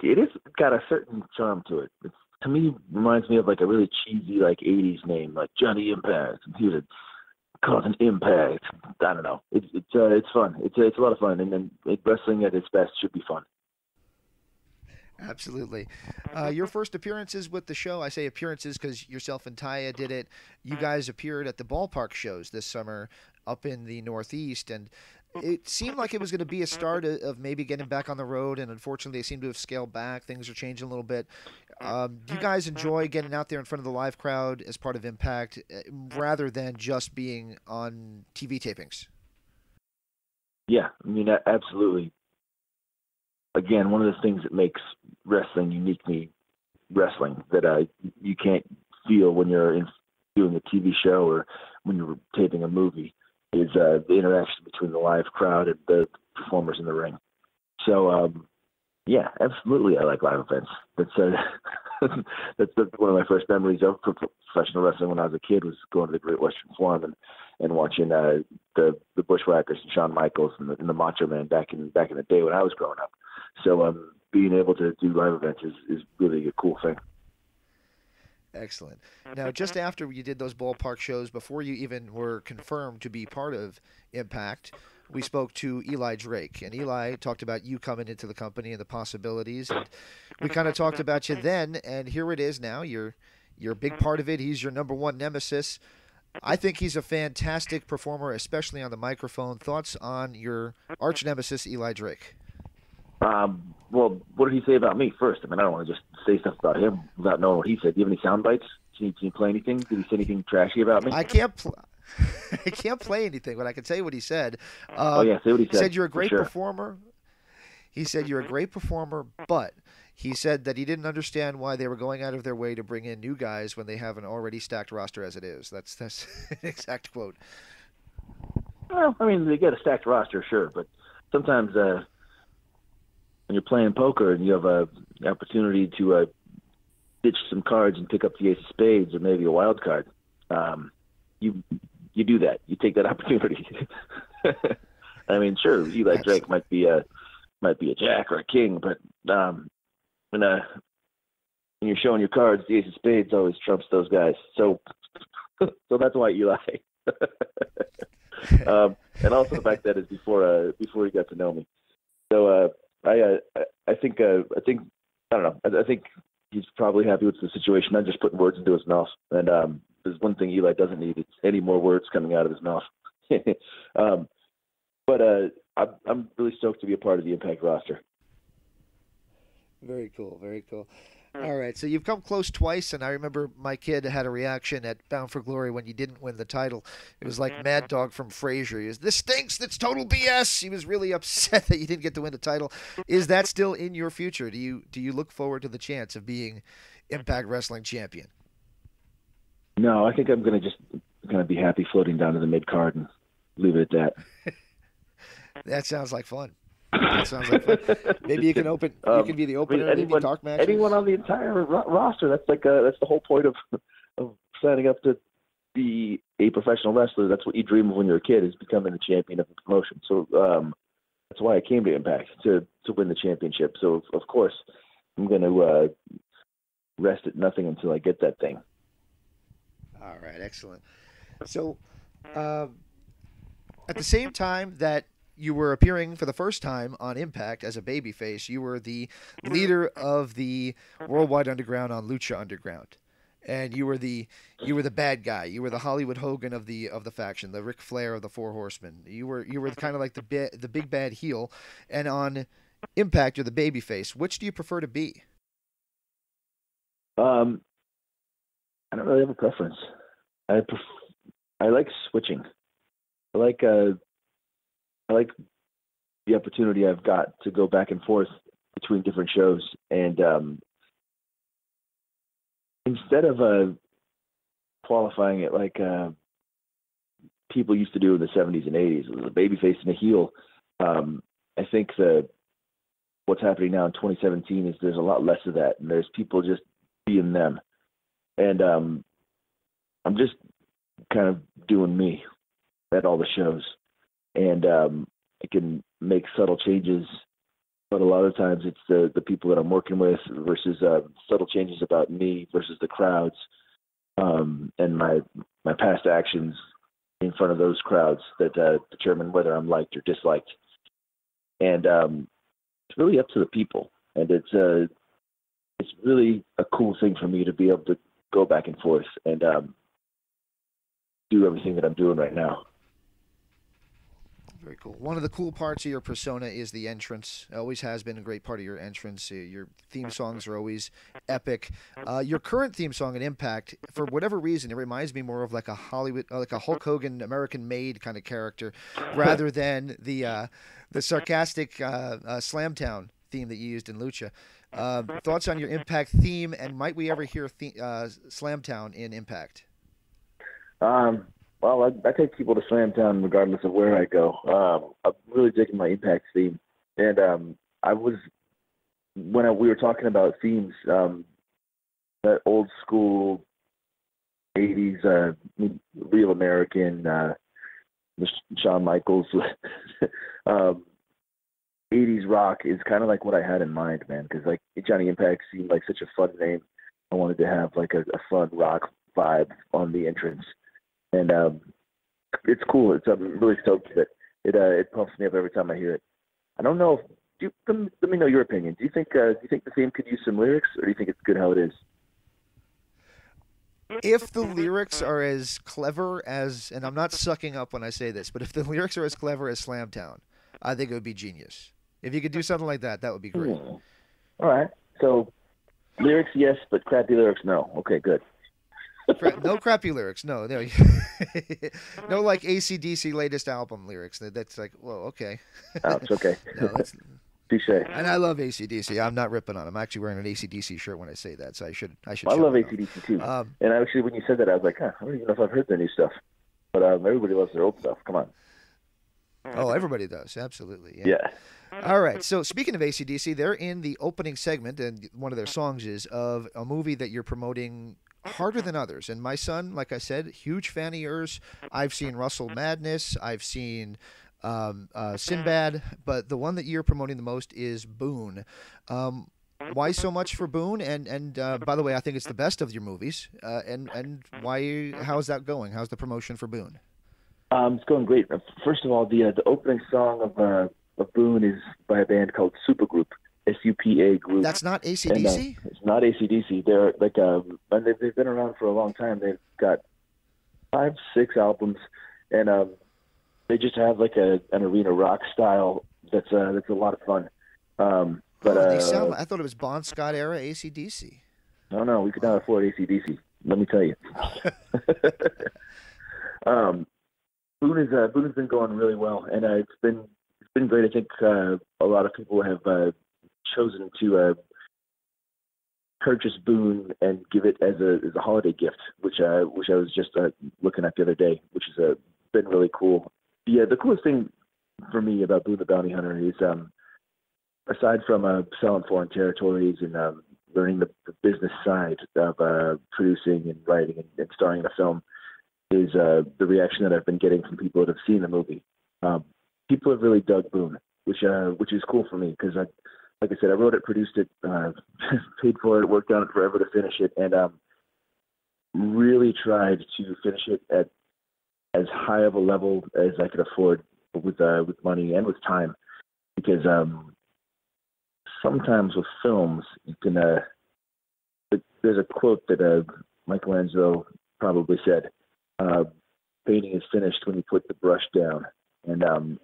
Speaker 1: is got a certain charm to it. It's, to me, reminds me of a really cheesy 80s name, like Johnny Impact. He was causing impact. I don't know. It's fun. It's a lot of fun, and then wrestling at its best should be fun.
Speaker 2: Absolutely. Your first appearances with the show, I say appearances because yourself and Taya did it. You guys appeared at the ballpark shows this summer up in the Northeast, and it seemed like it was going to be a start of maybe getting back on the road, and unfortunately they seem to have scaled back. Things are changing a little bit. Do you guys enjoy getting out there in front of the live crowd as part of Impact rather than just being on TV tapings?
Speaker 1: Yeah, I mean, absolutely. Again, one of the things that makes wrestling uniquely wrestling that you can't feel when you're doing a TV show or when you're taping a movie is the interaction between the live crowd and the performers in the ring. So, yeah, absolutely, I like live events. That's one of my first memories of professional wrestling when I was a kid, was going to the Great Western Forum and watching the Bushwhackers and Shawn Michaels and the Macho Man back in the day when I was growing up. So being able to do live events is really a cool thing.
Speaker 2: Excellent. Now, just after you did those ballpark shows, before you even were confirmed to be part of Impact, we spoke to Eli Drake, and Eli talked about you coming into the company and the possibilities, and we kind of talked about you then, and here it is now. You're a big part of it. He's your number one nemesis. I think he's a fantastic performer, especially on the microphone. Thoughts on your arch nemesis, Eli Drake?
Speaker 1: Well, what did he say about me first? I mean, I don't want to just say stuff about him without knowing what he said. Do you have any sound bites? Can you play anything? Did he say anything trashy about me?
Speaker 2: I can't play anything, but I can tell you what he said.
Speaker 1: Say what he said.
Speaker 2: He said you're a great performer. He said you're a great performer, but he said that he didn't understand why they were going out of their way to bring in new guys when they have an already stacked roster as it is. That's an exact quote.
Speaker 1: Well, I mean, they get a stacked roster, sure, but sometimes when you're playing poker and you have an opportunity to ditch some cards and pick up the ace of spades or maybe a wild card, you do that. You take that opportunity. I mean, sure, Eli Drake might be a jack or a king, but when you're showing your cards, the ace of spades always trumps those guys. So that's why Eli. And also the fact that is before he got to know me. So I think I don't know. I think he's probably happy with the situation. I'm just putting words into his mouth. And there's one thing Eli doesn't need. It's any more words coming out of his mouth. But I'm really stoked to be a part of the Impact roster.
Speaker 2: Very cool. Very cool. All right, so you've come close twice, and I remember my kid had a reaction at Bound for Glory when you didn't win the title. It was like Mad Dog from Frasier. He was, "This stinks. That's total BS." He was really upset that you didn't get to win the title. Is that still in your future? Do you look forward to the chance of being Impact Wrestling champion?
Speaker 1: No, I think I'm gonna be happy floating down to the mid card and leave it at that.
Speaker 2: That sounds like fun. That sounds like fun. Maybe you can open. You can be the opener.
Speaker 1: Anyone,
Speaker 2: dark matches.
Speaker 1: anyone on the entire roster. That's that's the whole point of signing up to be a professional wrestler. That's what you dream of when you're a kid, is becoming the champion of the promotion. So that's why I came to Impact, to win the championship. So of course I'm going to rest at nothing until I get that thing.
Speaker 2: All right, excellent. So at the same time that you were appearing for the first time on Impact as a babyface, you were the leader of the Worldwide Underground on Lucha Underground, and you were the bad guy. You were the Hollywood Hogan of the faction, the Ric Flair of the Four Horsemen. You were kind of like the big bad heel, and on Impact you're the babyface. Which do you prefer to be?
Speaker 1: I don't really have a preference. I like switching. I like the opportunity I've got to go back and forth between different shows, and instead of qualifying it like people used to do in the 70s and 80s, the babyface and a heel. I think what's happening now in 2017 is there's a lot less of that, and there's people just being them, and I'm just kind of doing me at all the shows. And I can make subtle changes, but a lot of times it's the people that I'm working with versus subtle changes about me versus the crowds, and my past actions in front of those crowds that determine whether I'm liked or disliked. And it's really up to the people, and it's really a cool thing for me to be able to go back and forth and do everything that I'm doing right now.
Speaker 2: Very cool. One of the cool parts of your persona is the entrance. It always has been a great part of your entrance. Your theme songs are always epic. Your current theme song at Impact, for whatever reason, it reminds me more of like a Hollywood, like a Hulk Hogan American-made kind of character, rather than the sarcastic Slamtown theme that you used in Lucha. Thoughts on your Impact theme, and might we ever hear Slamtown in Impact?
Speaker 1: Well, I take people to Slamtown regardless of where I go. I'm really digging my Impact theme, and we were talking about themes, that old school '80s Real American, Shawn Michaels, '80s rock is kind of like what I had in mind, man. Because like Johnny Impact seemed like such a fun name. I wanted to have like a fun rock vibe on the entrance. And it's cool. I'm really stoked that it pumps me up every time I hear it. I don't know. Let me know your opinion. Do you think the theme could use some lyrics, or do you think it's good how it is?
Speaker 2: If the lyrics are as clever as, and I'm not sucking up when I say this, but if the lyrics are as clever as Slamtown, I think it would be genius. If you could do something like that, that would be great.
Speaker 1: All right. So lyrics, yes, but crappy lyrics, no. Okay, good.
Speaker 2: No crappy lyrics. No. No like AC/DC latest album lyrics. That's like, well, okay.
Speaker 1: Oh, it's okay.
Speaker 2: No, that's
Speaker 1: touche.
Speaker 2: And I love AC/DC. I'm not ripping on them. I'm actually wearing an AC/DC shirt when I say that, so I should.
Speaker 1: I love AC/DC too. And actually, when you said that, I was like, I don't even know if I've heard their new stuff. But everybody loves their old stuff. Come on.
Speaker 2: Oh, everybody does. Absolutely.
Speaker 1: Yeah.
Speaker 2: All right. So speaking of AC/DC, they're in the opening segment, and one of their songs is of a movie that you're promoting harder than others. And my son, like I said, huge fan of yours. I've seen Russell Madness. I've seen Sinbad. But the one that you're promoting the most is Boone. Why so much for Boone? And by the way, I think it's the best of your movies. And why? How's that going? How's the promotion for Boone?
Speaker 1: It's going great. First of all, the opening song of Boone is by a band called Supergroup. SUPA group.
Speaker 2: That's not AC/DC?
Speaker 1: It's not AC/DC. They're like and they've been around for a long time. They've got 5, 6 albums, and they just have like an arena rock style that's a lot of fun. But
Speaker 2: they sound. I thought it was Bon Scott era AC/DC.
Speaker 1: Oh no, we could not afford AC/DC. Let me tell you. Boone has been going really well, and it's been great. I think a lot of people have chosen to purchase Boone and give it as a holiday gift, which I was just looking at the other day, which has been really cool. Yeah, the coolest thing for me about Boone the Bounty Hunter is, aside from selling foreign territories and learning the business side of producing and writing and starring in a film, is the reaction that I've been getting from people that have seen the movie. People have really dug Boone, which is cool for me because, like I said, I wrote it, produced it, paid for it, worked on it forever to finish it, and really tried to finish it at as high of a level as I could afford with money and with time, because sometimes with films you can. There's a quote that Michelangelo probably said: "Painting is finished when you put the brush down," and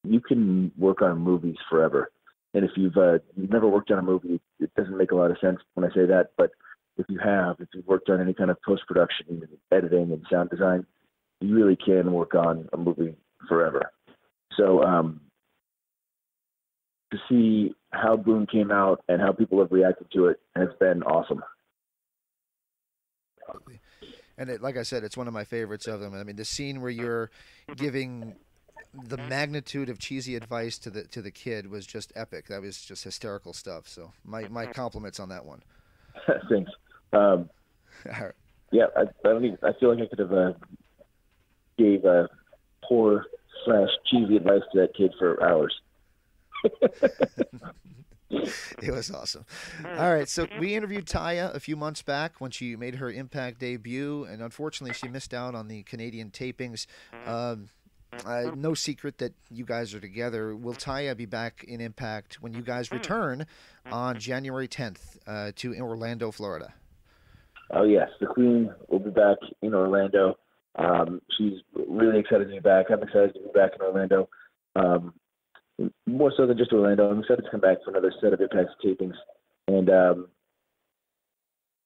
Speaker 1: you can work on movies forever. And if you've never worked on a movie, it doesn't make a lot of sense when I say that. But if you've worked on any kind of post-production, and editing and sound design, you really can work on a movie forever. So to see how Boone came out and how people have reacted to it has been awesome.
Speaker 2: And like I said, it's one of my favorites of them. I mean, the scene where you're giving the magnitude of cheesy advice to the kid was just epic. That was just hysterical stuff. So my compliments on that one.
Speaker 1: Thanks.
Speaker 2: All right.
Speaker 1: Yeah, I feel like I could have gave poor / cheesy advice to that kid for hours.
Speaker 2: It was awesome. All right, so we interviewed Taya a few months back when she made her Impact debut, and unfortunately she missed out on the Canadian tapings. No secret that you guys are together. Will Taya be back in Impact when you guys return on January 10th to Orlando, Florida?
Speaker 1: Oh, yes. The Queen will be back in Orlando. She's really excited to be back. I'm excited to be back in Orlando. More so than just Orlando. I'm excited to come back for another set of Impact tapings. And I'm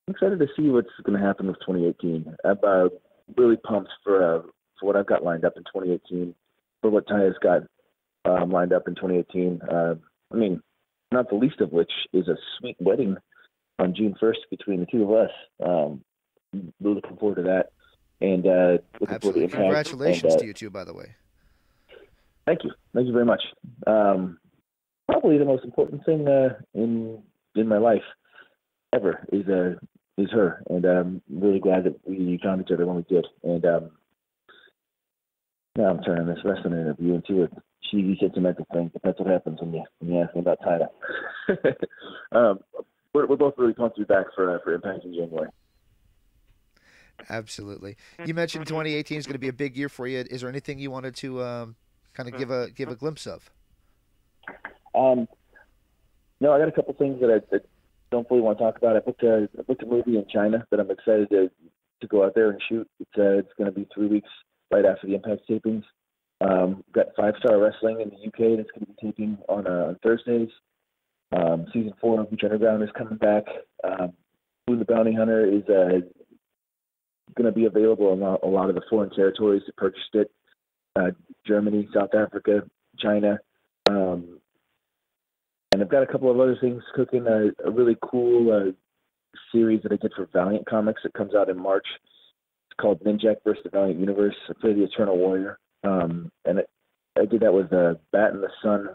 Speaker 1: excited to see what's going to happen with 2018. I'm really pumped for what I've got lined up in 2018, for what Taya's got lined up in 2018. I mean, not the least of which is a sweet wedding on June 1st between the two of us. Really looking forward to that. And looking forward to Impact.
Speaker 2: Congratulations to you two, by the way.
Speaker 1: Thank you. Thank you very much. Probably the most important thing in my life ever is her. And I'm really glad that we found each other when we did. And now I'm turning this wrestling interview into a cheesy, sentimental thing, but that's what happens when you ask me about Tyler. We're both really pumped to be back for Impact in January.
Speaker 2: Absolutely. You mentioned 2018 is going to be a big year for you. Is there anything you wanted to kind of give a glimpse of?
Speaker 1: No, I got a couple things that I don't fully want to talk about. I booked a movie in China that I'm excited to go out there and shoot. It's going to be 3 weeks right after the Impact tapings. Got 5-Star Wrestling in the UK that's going to be taping on Thursdays. Season 4 of Beach Underground is coming back. Boone the Bounty Hunter is going to be available in a lot of the foreign territories that purchased it. Germany, South Africa, China. And I've got a couple of other things cooking. A really cool series that I did for Valiant Comics that comes out in March. It's called Ninjak vs. the Valiant Universe. I play the Eternal Warrior. And I did that with Bat and the Sun,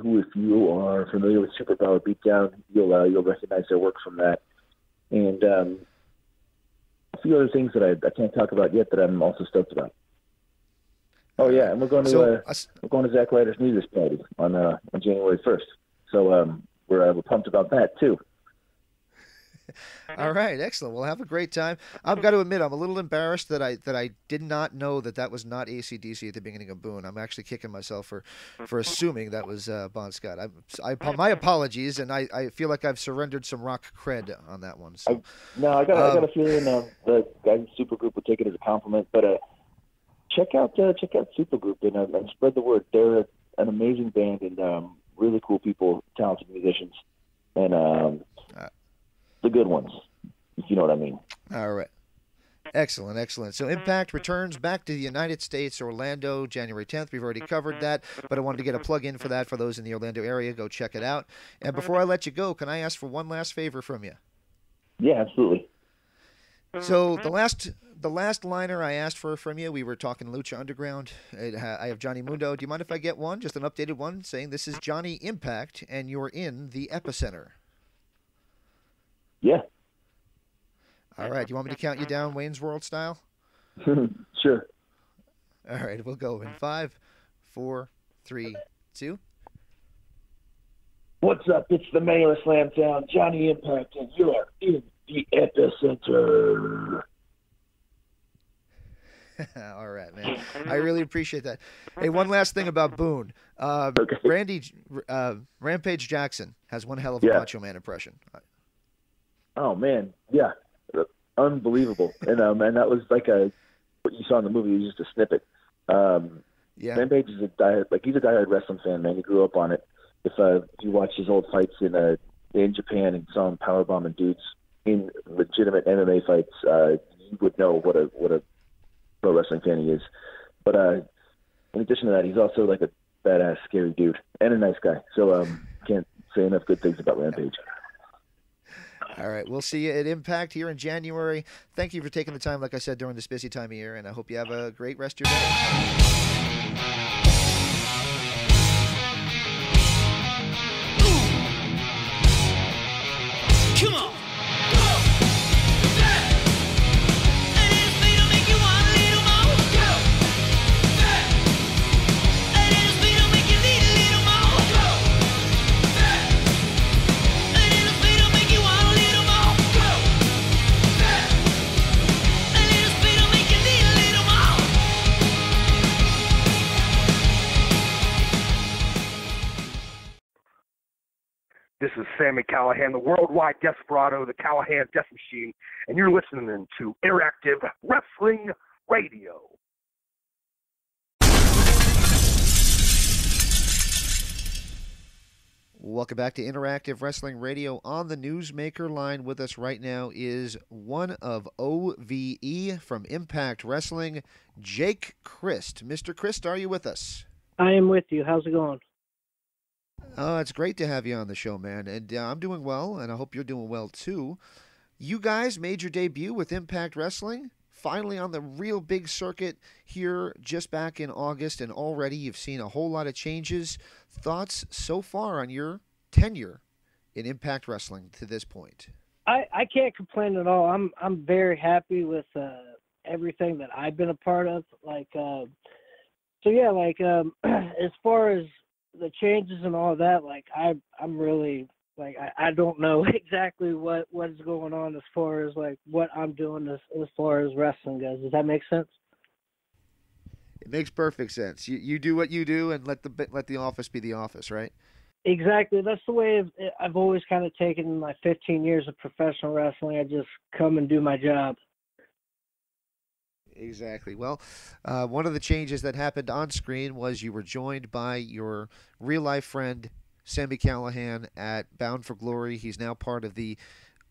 Speaker 1: who, if you are familiar with Superpower Beatdown, you'll recognize their work from that. And a few other things that I can't talk about yet that I'm also stoked about. Oh yeah, and we're going to Zack Ryder's New Year's party on January 1st. So we're pumped about that too.
Speaker 2: All right, excellent. We'll have a great time. I've got to admit, I'm a little embarrassed that I did not know that was not AC/DC at the beginning of Boone. I'm actually kicking myself for assuming that was Bon Scott. My apologies, and I feel like I've surrendered some rock cred on that one. So.
Speaker 1: I got a feeling the guys in Supergroup would take it as a compliment, but check out Supergroup and spread the word. They're an amazing band and really cool people, talented musicians, and the good ones, if you know what I mean.
Speaker 2: All right. Excellent, excellent. So Impact returns back to the United States, Orlando, January 10th. We've already covered that, but I wanted to get a plug-in for that for those in the Orlando area. Go check it out. And before I let you go, can I ask for one last favor from you?
Speaker 1: Yeah, absolutely.
Speaker 2: So the last liner I asked for from you, we were talking Lucha Underground. I have Johnny Mundo. Do you mind if I get one, just an updated one, saying this is Johnny Impact, and you're in the Epicenter?
Speaker 1: Yeah.
Speaker 2: All right. You want me to count you down Wayne's World style?
Speaker 1: Sure.
Speaker 2: All right. We'll go in 5, 4, 3, 2.
Speaker 1: What's up? It's the mayor of Slamtown, Johnny Impact, and you are in the Epicenter.
Speaker 2: All right, man. I really appreciate that. Hey, one last thing about Boone.
Speaker 1: Okay.
Speaker 2: Rampage Jackson has one hell of a Macho Man impression.
Speaker 1: Oh man, yeah, unbelievable. And that was like what you saw in the movie was just a snippet.
Speaker 2: Yeah.
Speaker 1: Rampage is he's a diehard wrestling fan, man. He grew up on it. If you watch his old fights in Japan and saw him powerbombing dudes in legitimate MMA fights, you would know what a pro wrestling fan he is. But in addition to that, he's also like a badass, scary dude and a nice guy. So can't say enough good things about Rampage.
Speaker 2: All right. We'll see you at Impact here in January. Thank you for taking the time, like I said, during this busy time of year, and I hope you have a great rest of your day.
Speaker 5: Come on. And it'll be to make you want a little more. And it'll be to make you need a little more. And it'll be to make you want a little more. And it'll be to make you need a little more.
Speaker 7: This is Sammy Callahan, the worldwide desperado, the Callahan Death Machine, and you're listening to Interactive Wrestling Radio.
Speaker 2: Welcome back to Interactive Wrestling Radio. On the Newsmaker line with us right now is one of OVE from Impact Wrestling, Jake Christ. Mr. Christ, are you with us?
Speaker 8: I am with you. How's it going?
Speaker 2: Oh, it's great to have you on the show, man. And I'm doing well, and I hope you're doing well, too. You guys made your debut with Impact Wrestling, finally on the real big circuit here just back in August, and already you've seen a whole lot of changes. Thoughts so far on your tenure in Impact Wrestling to this point?
Speaker 8: I can't complain at all. I'm very happy with everything that I've been a part of. As far as the changes and all that, I'm really I don't know exactly what is going on as far as what I'm doing as far as wrestling goes. Does that make sense?
Speaker 2: It makes perfect sense. You do what you do and let the office be the office, right?
Speaker 8: Exactly. That's the way I've always kind of taken my 15 years of professional wrestling. I just come and do my job.
Speaker 2: Exactly. Well, one of the changes that happened on screen was you were joined by your real-life friend, Sammy Callahan, at Bound for Glory. He's now part of the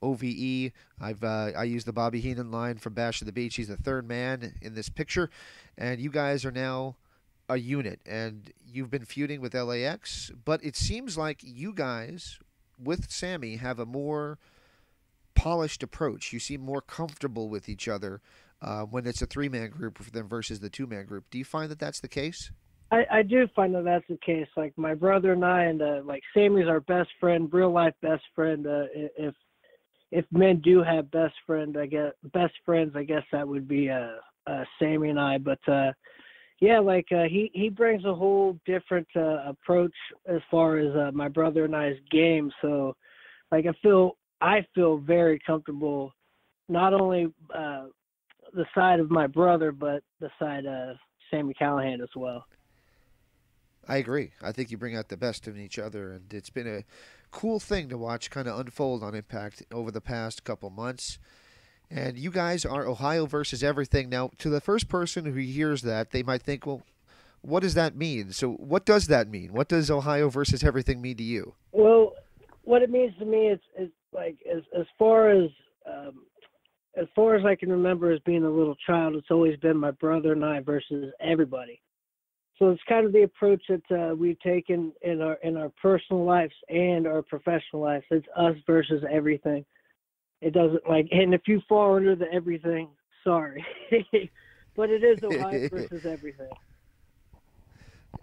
Speaker 2: OVE. I use the Bobby Heenan line from Bash of the Beach. He's the third man in this picture, and you guys are now a unit, and you've been feuding with LAX, but it seems like you guys, with Sammy, have a more polished approach. You seem more comfortable with each other when it's a three-man group than versus the two-man group. Do you find that that's the case?
Speaker 8: I do find that that's the case. My brother and I, and Sammy's our best friend, real life best friend. If men do have best friends, I guess that would be Sammy and I. But he brings a whole different approach as far as my brother and I's game. So I feel very comfortable, not only the side of my brother, but the side of Sammy Callahan as well.
Speaker 2: I agree. I think you bring out the best in each other, and it's been a cool thing to watch kind of unfold on Impact over the past couple months. And you guys are Ohio versus everything. Now, to the first person who hears that, they might think, well, what does that mean? So what does that mean? What does Ohio versus everything mean to you?
Speaker 8: Well, what it means to me is like as far as I can remember as being a little child, it's always been my brother and I versus everybody. So it's kind of the approach that we've taken in our personal lives and our professional lives. It's us versus everything. It doesn't and if you fall under the everything, sorry, but it is Ohio versus everything.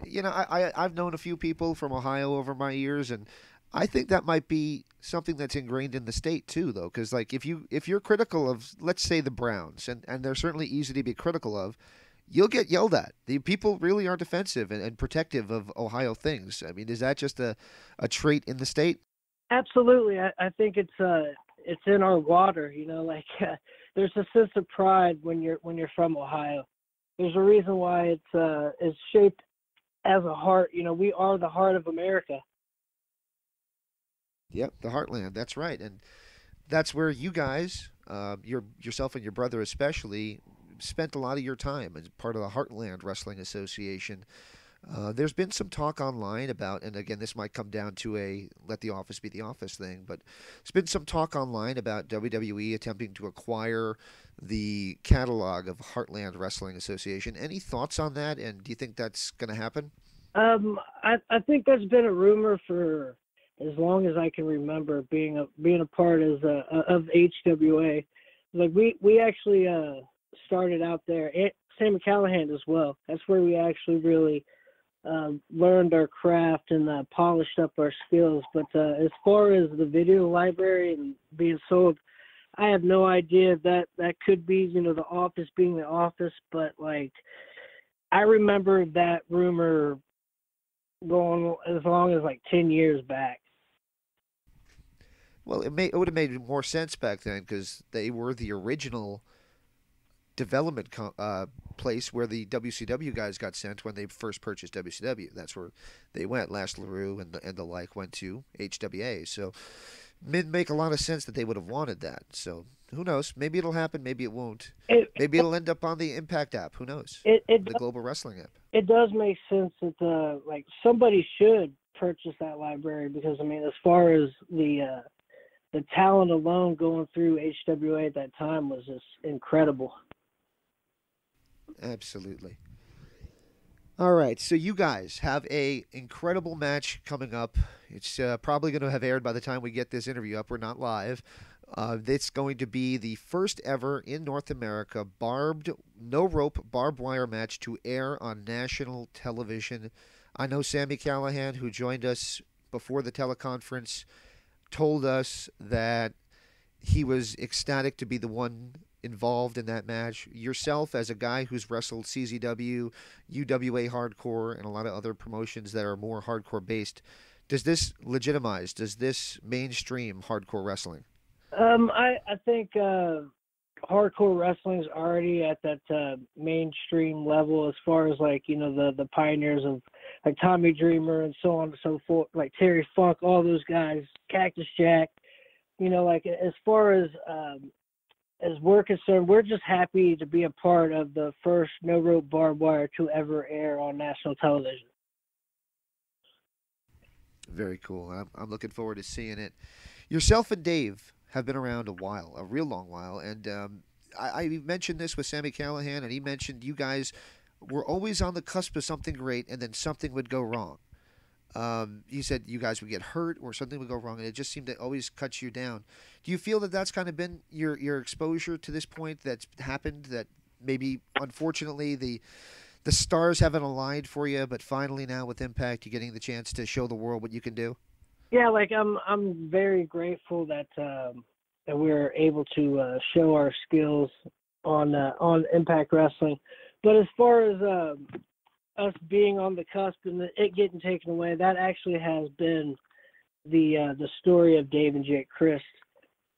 Speaker 2: You know, I've known a few people from Ohio over my years, and I think that might be something that's ingrained in the state too, though, because like if you're critical of, let's say, the Browns, and they're certainly easy to be critical of, you'll get yelled at. The people really are defensive and protective of Ohio things. I mean, is that just a trait in the state?
Speaker 8: Absolutely. I think it's in our water. You know, there's a sense of pride when you're from Ohio. There's a reason why it's shaped as a heart. You know, we are the heart of America.
Speaker 2: Yep, the heartland. That's right, and that's where you guys, yourself and your brother especially, spent a lot of your time as part of the Heartland Wrestling Association. There's been some talk online about, and again, this might come down to a let the office be the office thing, but there's been some talk online about WWE attempting to acquire the catalog of Heartland Wrestling Association. Any thoughts on that, and do you think that's going to happen?
Speaker 8: I think that's been a rumor for as long as I can remember being a part of HWA. Like we actually started out there. Sammy Callahan as well. That's where we actually really learned our craft and polished up our skills. But as far as the video library and being sold, I have no idea that could be, you know, the office being the office. But like, I remember that rumor going as long as like 10 years back.
Speaker 2: Well, it would have made more sense back then because they were the original development place where the WCW guys got sent when they first purchased WCW. That's where they went. Lash LaRue and the like went to HWA. So it make a lot of sense that they would have wanted that. So who knows? Maybe it'll happen. Maybe it won't. Maybe it'll end up on the Impact app. Who knows? The Global Wrestling app.
Speaker 8: It does make sense that like somebody should purchase that library because I mean, as far as the talent alone going through HWA at that time was just incredible.
Speaker 2: Absolutely. All right, so you guys have a incredible match coming up. It's probably going to have aired by the time we get this interview up. We're not live. It's going to be the first ever in North America no-rope barbed wire match to air on national television. I know Sammy Callahan, who joined us before the teleconference, told us that he was ecstatic to be the one involved in that match. Yourself, as a guy who's wrestled CZW, UWA Hardcore, and a lot of other promotions that are more hardcore based, does this legitimize? Does this mainstream hardcore wrestling?
Speaker 8: I think hardcore wrestling is already at that mainstream level as far as like, you know, the pioneers of like Tommy Dreamer and so on and so forth, like Terry Funk, all those guys, Cactus Jack, you know, like as far as we're concerned, we're just happy to be a part of the first no-rope barbed wire to ever air on national television.
Speaker 2: Very cool. I'm looking forward to seeing it. Yourself and Dave have been around a while, a real long while, and I mentioned this with Sammy Callahan, and he mentioned you guys were always on the cusp of something great, and then something would go wrong. He said you guys would get hurt or something would go wrong, and it just seemed to always cut you down. Do you feel that that's kind of been your exposure to this point that's happened, that maybe, unfortunately, the stars haven't aligned for you, but finally now with Impact, you're getting the chance to show the world what you can do?
Speaker 8: Yeah, like I'm very grateful that we're able to show our skills on Impact Wrestling. But as far as us being on the cusp and it getting taken away, that actually has been the story of Dave and Jake Christ.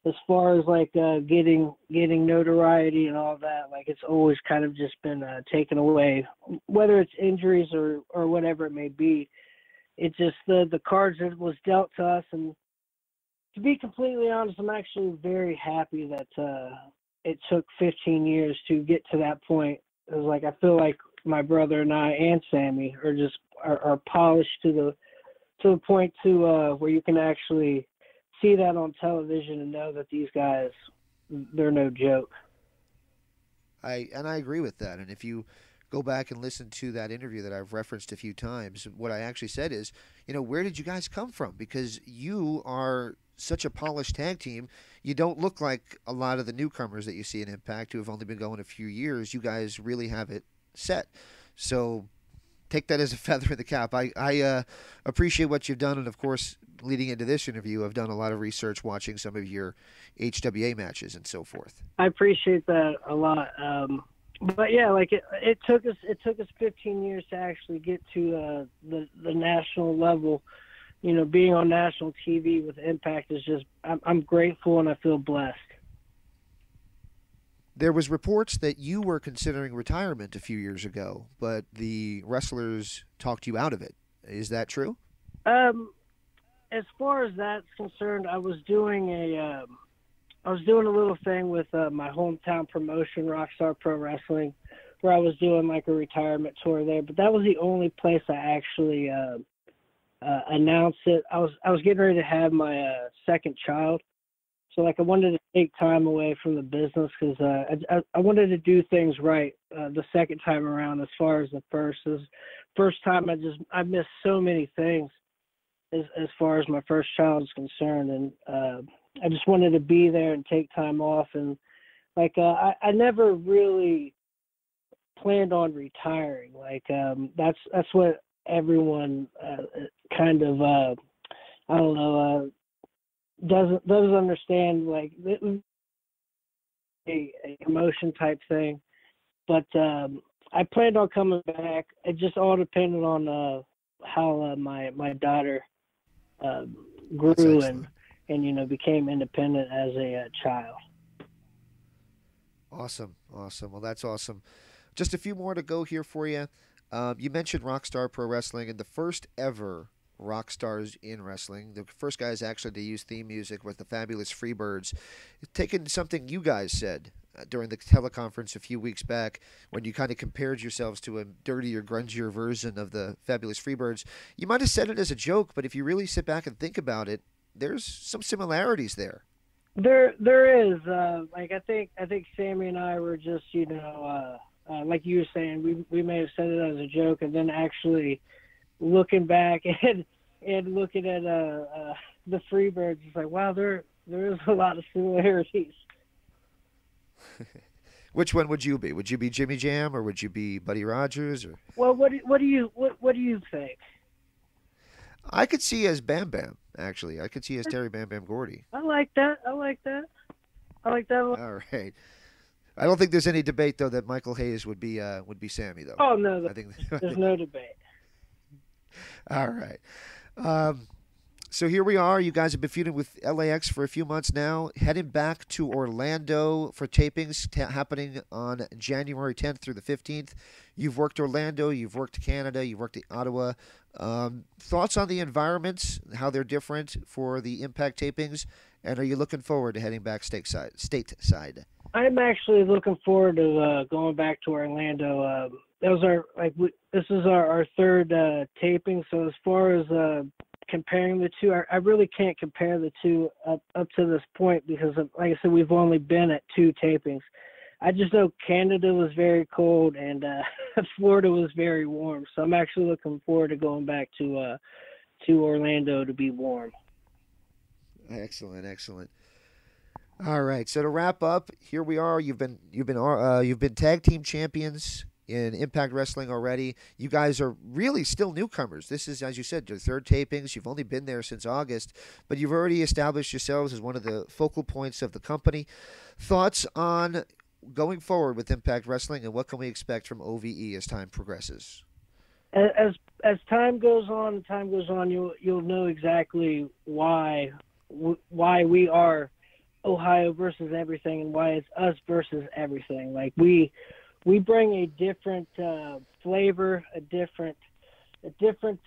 Speaker 8: As far as like getting notoriety and all that, like it's always kind of just been taken away, whether it's injuries or whatever it may be. It's just the cards that was dealt to us, and to be completely honest, I'm actually very happy that it took 15 years to get to that point. It was like I feel like my brother and I and Sammy are polished to the point to where you can actually see that on television and know that these guys, they're no joke.
Speaker 2: I agree with that. And if you go back and listen to that interview that I've referenced a few times, what I actually said is, where did you guys come from? Because you are such a polished tag team. You don't look like a lot of the newcomers that you see in Impact who have only been going a few years. You guys really have it set. So take that as a feather in the cap. I appreciate what you've done. And, of course, leading into this interview, I've done a lot of research watching some of your HWA matches and so forth.
Speaker 8: I appreciate that a lot. But yeah, like it took us 15 years to actually get to the national level. Being on national TV with Impact is just, I'm grateful and I feel blessed.
Speaker 2: There was reports that you were considering retirement a few years ago, but the wrestlers talked you out of it. Is that true?
Speaker 8: As far as that's concerned, I was doing a little thing with my hometown promotion, Rockstar Pro Wrestling, where I was doing like a retirement tour there. But that was the only place I actually announced it. I was getting ready to have my second child, so like I wanted to take time away from the business because I wanted to do things right the second time around. As far as the first time, I missed so many things as far as my first child is concerned, and I just wanted to be there and take time off. And like I never really planned on retiring. Like that's what everyone kind of I don't know doesn't understand. Like it was a promotion type thing, but I planned on coming back. It just all depended on how my daughter grew and became independent as a child.
Speaker 2: Awesome. Well, that's awesome. Just a few more to go here for you. You mentioned Rockstar Pro Wrestling and the first ever Rockstars in Wrestling. The first guys actually to use theme music was the Fabulous Freebirds. Taking something you guys said during the teleconference a few weeks back when you kind of compared yourselves to a dirtier, grungier version of the Fabulous Freebirds. You might have said it as a joke, but if you really sit back and think about it, there's some similarities there.
Speaker 8: There is. Like I think Sammy and I were just, like you were saying, we may have said it as a joke, and then actually looking back and looking at the Freebirds, it's like, wow, there is a lot of similarities.
Speaker 2: Which one would you be? Would you be Jimmy Jam or would you be Buddy Rogers? Or
Speaker 8: well, what do you think?
Speaker 2: I could see as Bam Bam. Actually, I could see as Terry Bam Bam Gordy.
Speaker 8: I like that. I like that
Speaker 2: All right. I don't think there's any debate though that Michael Hayes would be Sammy though.
Speaker 8: Oh no,
Speaker 2: I think
Speaker 8: there's no debate.
Speaker 2: All right. So here we are. You guys have been feuding with LAX for a few months now, heading back to Orlando for tapings happening on January 10th through the 15th. You've worked Orlando, you've worked Canada, you've worked Ottawa. Thoughts on the environments, how they're different for the Impact tapings, and are you looking forward to heading back stateside?
Speaker 8: I'm actually looking forward to going back to Orlando. This is our third taping, so as far as comparing the two, I really can't compare the two up to this point because, like I said, we've only been at two tapings. I just know Canada was very cold and Florida was very warm, so I'm actually looking forward to going back to Orlando to be warm.
Speaker 2: Excellent. All right, so to wrap up, here we are. You've been tag team champions in Impact Wrestling already. You guys are really still newcomers. This is, as you said, your third tapings. You've only been there since August, but you've already established yourselves as one of the focal points of the company. Thoughts on going forward with Impact Wrestling, and what can we expect from OVE as time progresses?
Speaker 8: As time goes on, you'll know exactly why we are Ohio versus everything and why it's us versus everything. Like we bring a different flavor, a different a different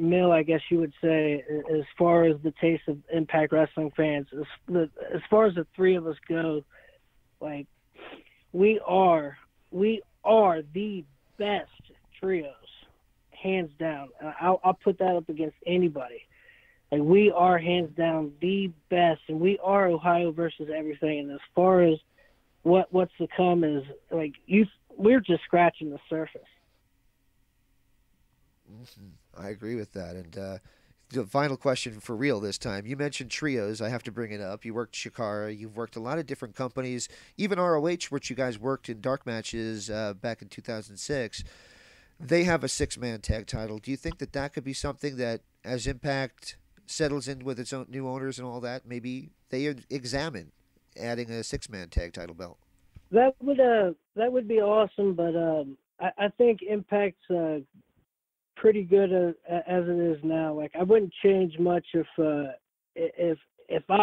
Speaker 8: meal, I guess you would say, as far as the taste of Impact Wrestling fans. As far as the three of us go, like we are the best trios, hands down. I'll put that up against anybody. Like, we are hands down the best, and we are Ohio versus everything. And as far as what's to come is, like, we're just scratching the surface.
Speaker 2: I agree with that. And the final question for real this time. You mentioned trios. I have to bring it up. You worked Shikara. You've worked a lot of different companies, even ROH, which you guys worked in dark matches back in 2006. They have a six-man tag title. Do you think that could be something that, as Impact settles in with its own new owners and all that, maybe they examine adding a six-man tag title belt?
Speaker 8: That would be awesome, but I think Impact's pretty good as it is now. Like, I wouldn't change much if I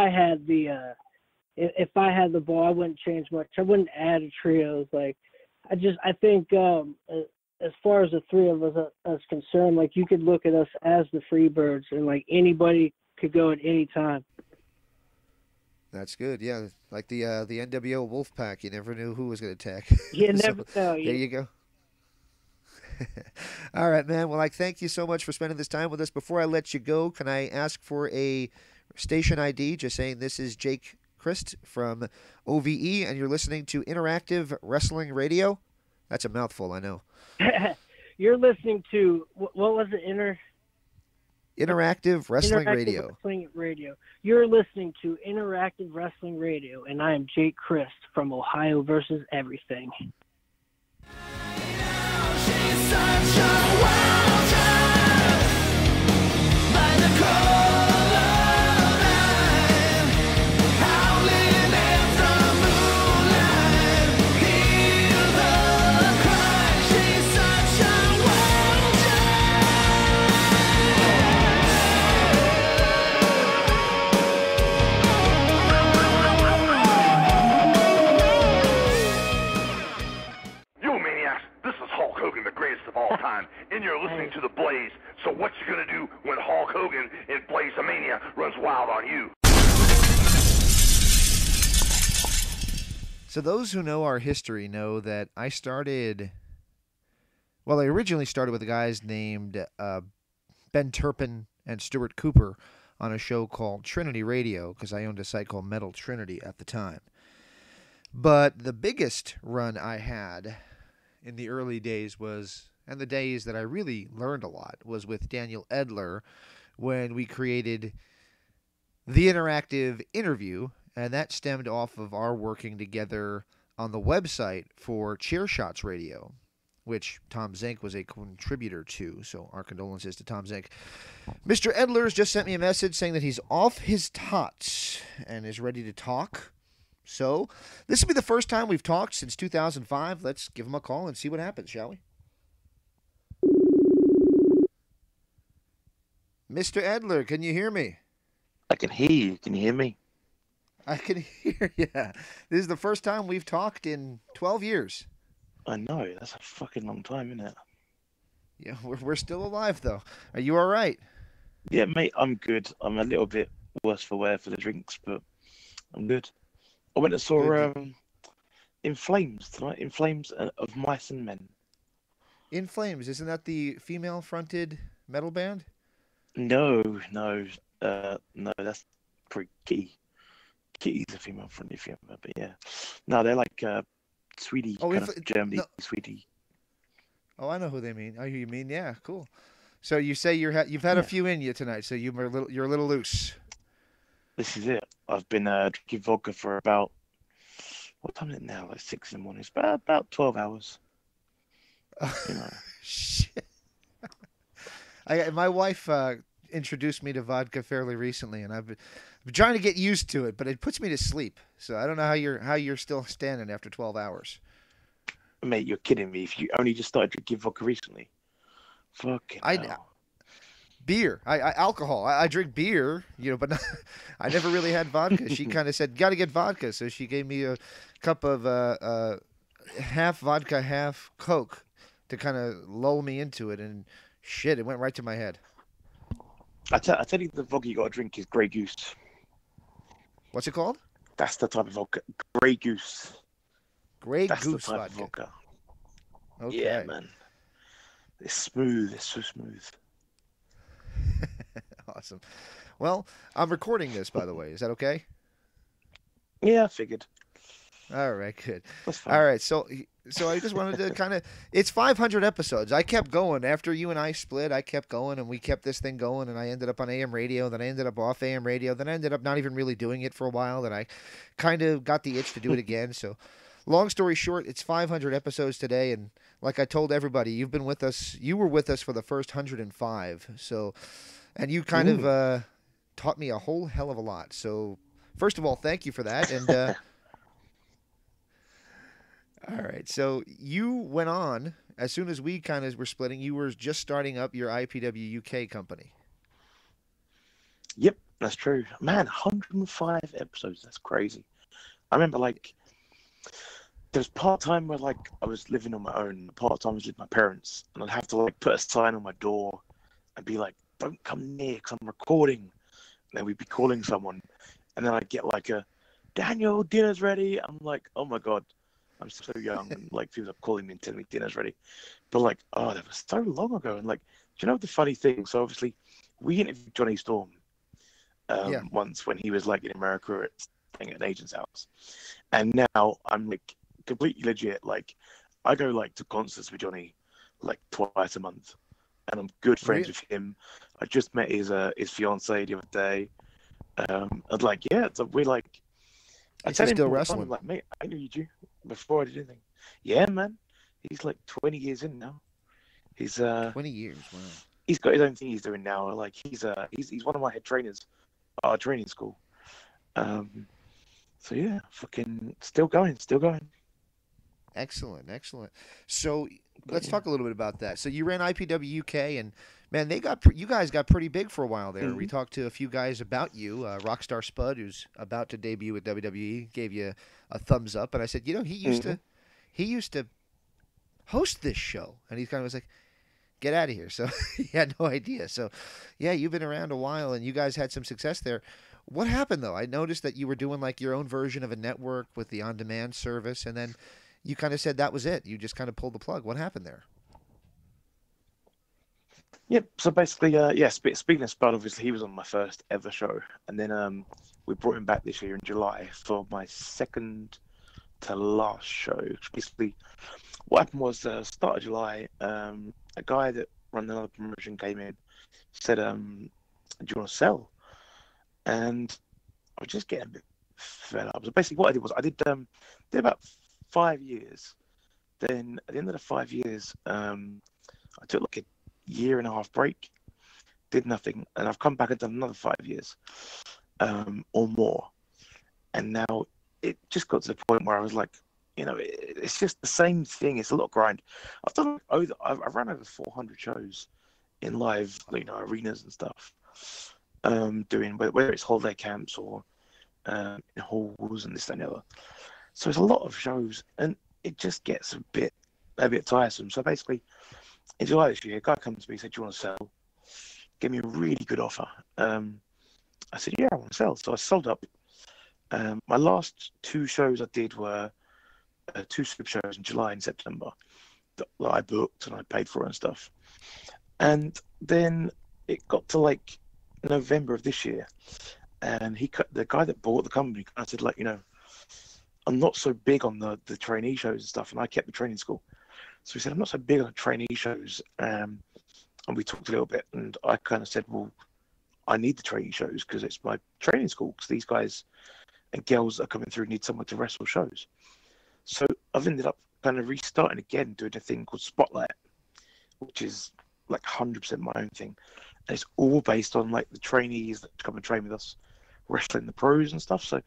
Speaker 8: had the ball. I wouldn't change much. I wouldn't add a trios. Like, I think as far as the three of us is concerned, like, you could look at us as the Freebirds, and like anybody could go at any time.
Speaker 2: That's good. Yeah, like the NWO Wolfpack. You never knew who was going to attack.
Speaker 8: You never know.
Speaker 2: There you go. All right, man. Well, thank you so much for spending this time with us. Before I let you go, can I ask for a station ID? Just saying, this is Jake Christ from OVE, and you're listening to Interactive Wrestling Radio. That's a mouthful, I know.
Speaker 8: You're listening to, what was it?
Speaker 2: Interactive Wrestling Radio.
Speaker 8: Wrestling Radio. You're listening to Interactive Wrestling Radio, and I am Jake Christ from Ohio versus everything.
Speaker 5: Such a wild child by the cold of night, howling at the moonlight, hear the cry. She's such a wild
Speaker 7: You maniacs, this is Hulk Hogan, the greatest of all time, and you're listening to The Blaze. So what you gonna do when Hulk Hogan in Blaze of Mania runs wild on you?
Speaker 2: So those who know our history know that I originally started with guys named Ben Turpin and Stuart Cooper on a show called Trinity Radio, because I owned a site called Metal Trinity at the time. But the biggest run I had in the early days and the days that I really learned a lot, was with Daniel Edler when we created the Interactive Interview, and that stemmed off of our working together on the website for Chairshots Radio, which Tom Zink was a contributor to, so our condolences to Tom Zink. Mr. Edler's just sent me a message saying that he's off his tots and is ready to talk. So, this will be the first time we've talked since 2005. Let's give him a call and see what happens, shall we? Mr. Edler, can you hear me?
Speaker 9: I can hear you. Can you hear me?
Speaker 2: I can hear you. This is the first time we've talked in 12 years.
Speaker 9: I know. That's a fucking long time, isn't it?
Speaker 2: Yeah, we're still alive, though. Are you all right?
Speaker 9: Yeah, mate, I'm good. I'm a little bit worse for wear for the drinks, but I'm good. I went and saw In Flames tonight. In Flames of Mice and Men. In Flames, isn't that the female-fronted metal band? No, that's pretty Kitty. Kitty's a female-fronted female, but yeah. No, they're like Sweetie, Germany, Sweetie. Oh, I know who they mean. Oh, who you mean? Yeah, cool. So you say you've had a few in you tonight, so you're a little loose. This is it. I've been drinking vodka for about, what time is it now? Like 6 in the morning. It's about 12 hours. You know. Shit. My wife introduced me to vodka fairly recently, and I've been trying to get used to it, but it puts me to sleep. So I don't know how you're still standing after 12 hours. Mate, you're kidding me. If you only just started drinking vodka recently. Fucking hell. Beer. Alcohol. I drink beer, but I never really had vodka. She kind of said, "Got to get vodka," so she gave me a cup of half vodka, half Coke to kind of lull me into it, and shit, it went right to my head. I tell you, the vodka you got to drink is Grey Goose. What's it called? That's the type of vodka. Grey Goose. Grey Goose the type vodka. Of vodka. Okay. Yeah, man. It's smooth. It's so smooth. Awesome.
Speaker 2: awesome. Well, I'm recording this, by the way. Is that okay?
Speaker 9: Yeah, I figured.
Speaker 2: All right, good.
Speaker 9: That's fine.
Speaker 2: All right, so I just wanted to kind of, it's 500 episodes. I kept going after you and I split. I kept going, and we kept this thing going, and I ended up on AM radio. Then I ended up off AM radio. Then I ended up not even really doing it for a while. Then I kind of got the itch to do it again. So, long story short, it's 500 episodes today, and like I told everybody, you've been with us. You were with us for the first 105. So, and you kind of taught me a whole hell of a lot. So, first of all, thank you for that, and. All right. So you went on, as soon as we kind of were splitting, you were just starting up your IPW UK company.
Speaker 9: Yep, that's true. Man, 105 episodes. That's crazy. I remember, like, there was part-time where, like, I was living on my own. Part-time I was with my parents. And I'd have to, like, put a sign on my door and be like, don't come near because I'm recording. And then we'd be calling someone. And then I'd get, like, a, Daniel, dinner's ready. I'm like, oh, my God. I'm so young, and like people are calling me and telling me dinner's ready. But like, oh, that was so long ago. And like, do you know the funny thing? So obviously, we interviewed Johnny Storm once when he was like in America staying at an agent's house. And now I'm like completely legit. Like, I go like to concerts with Johnny like twice a month, and I'm good friends with him. I just met his fiance the other day. And like, yeah, so we're like. I tell him
Speaker 2: still
Speaker 9: all the time,
Speaker 2: wrestling.
Speaker 9: I'm like, mate, I knew you before I did anything. Yeah, man. He's like 20 years in now. He's
Speaker 2: 20 years. Wow.
Speaker 9: He's got his own thing he's doing now. Like he's one of my head trainers at our training school. So yeah, fucking still going.
Speaker 2: Excellent. So let's talk a little bit about that. So you ran IPW UK, and man, you guys got pretty big for a while there. We talked to a few guys about you. Rockstar Spud, who's about to debut with WWE, gave you a thumbs up, and I said, he used to host this show, and he kind of was like, get out of here. So he had no idea. So yeah, you've been around a while, and you guys had some success there. What happened though? I noticed that you were doing like your own version of a network with the on-demand service, and then you kind of said that was it. You just kind of pulled the plug. What happened there?
Speaker 9: Yep. So basically, speaking of Spud, obviously he was on my first ever show, and then we brought him back this year in July for my second to last show. Basically, what happened was start of July, a guy that ran another promotion came in, said, "Do you want to sell?" And I was just getting a bit fed up. So basically, what I did was I did about 5 years. Then at the end of the 5 years, I took like a year and a half break, did nothing, and I've come back and done another 5 years or more. And now it just got to the point where I was like, it's just the same thing. It's a lot of grind. I've run over 400 shows in live, arenas and stuff, doing whether it's holiday camps or in halls and this and the other. So it's a lot of shows, and it just gets a bit tiresome. So basically, in July this year, a guy comes to me and said, "Do you want to sell?" Gave me a really good offer. I said, "Yeah, I want to sell." So I sold up. My last 2 shows I did were 2 slip shows in July and September that I booked and I paid for and stuff. And then it got to like November of this year, and the guy that bought the company kind of said, like, I'm not so big on the trainee shows and stuff, and I kept the training school. So he said, I'm not so big on the trainee shows. And we talked a little bit, and I kind of said, well, I need the trainee shows because it's my training school, because these guys and girls that are coming through need someone to wrestle shows. So I've ended up kind of restarting again, doing a thing called Spotlight, which is like 100% my own thing. And it's all based on like the trainees that come and train with us, wrestling the pros and stuff. So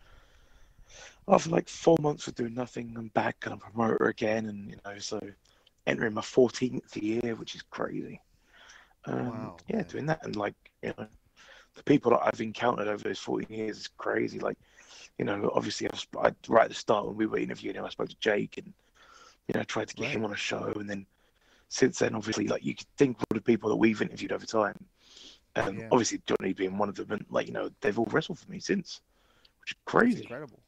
Speaker 9: after like 4 months of doing nothing, I'm back and I'm a promoter again, and so entering my 14th year, which is crazy.
Speaker 2: Wow.
Speaker 9: Yeah, doing that, and like the people that I've encountered over those 14 years is crazy. Like, obviously right at the start when we were interviewing him, I spoke to Jake and tried to get him on a show, and then since then, obviously, like you could think of all the people that we've interviewed over time. Obviously Johnny being one of them, and like they've all wrestled for me since, which is crazy.
Speaker 2: It's incredible.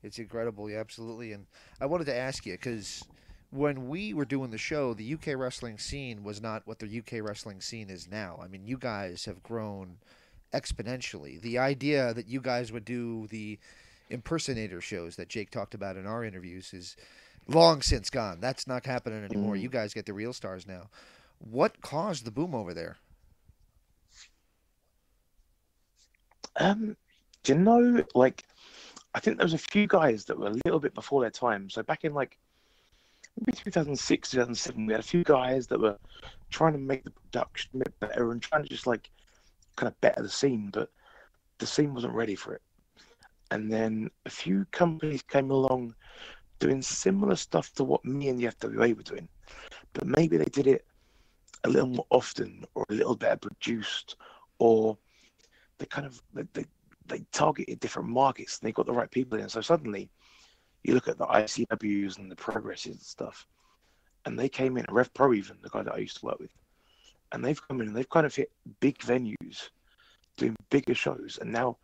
Speaker 2: It's incredible, yeah, absolutely. And I wanted to ask you, because when we were doing the show, the UK wrestling scene was not what the UK wrestling scene is now. I mean, you guys have grown exponentially. The idea that you guys would do the impersonator shows that Jake talked about in our interviews is long since gone. That's not happening anymore. You guys get the real stars now. What caused the boom over there?
Speaker 9: Do you know, like, I think there was a few guys that were a little bit before their time. So back in like maybe 2006, 2007, we had a few guys that were trying to make the production a bit better and trying to just like kind of better the scene, but the scene wasn't ready for it. And then a few companies came along doing similar stuff to what me and the FWA were doing, but maybe they did it a little more often or a little better produced, or they kind of they targeted different markets and they got the right people in. So suddenly you look at the ICWs and the Progresses and stuff, and they came in, Rev Pro even, the guy that I used to work with, and they've come in and they've kind of hit big venues doing bigger shows, and now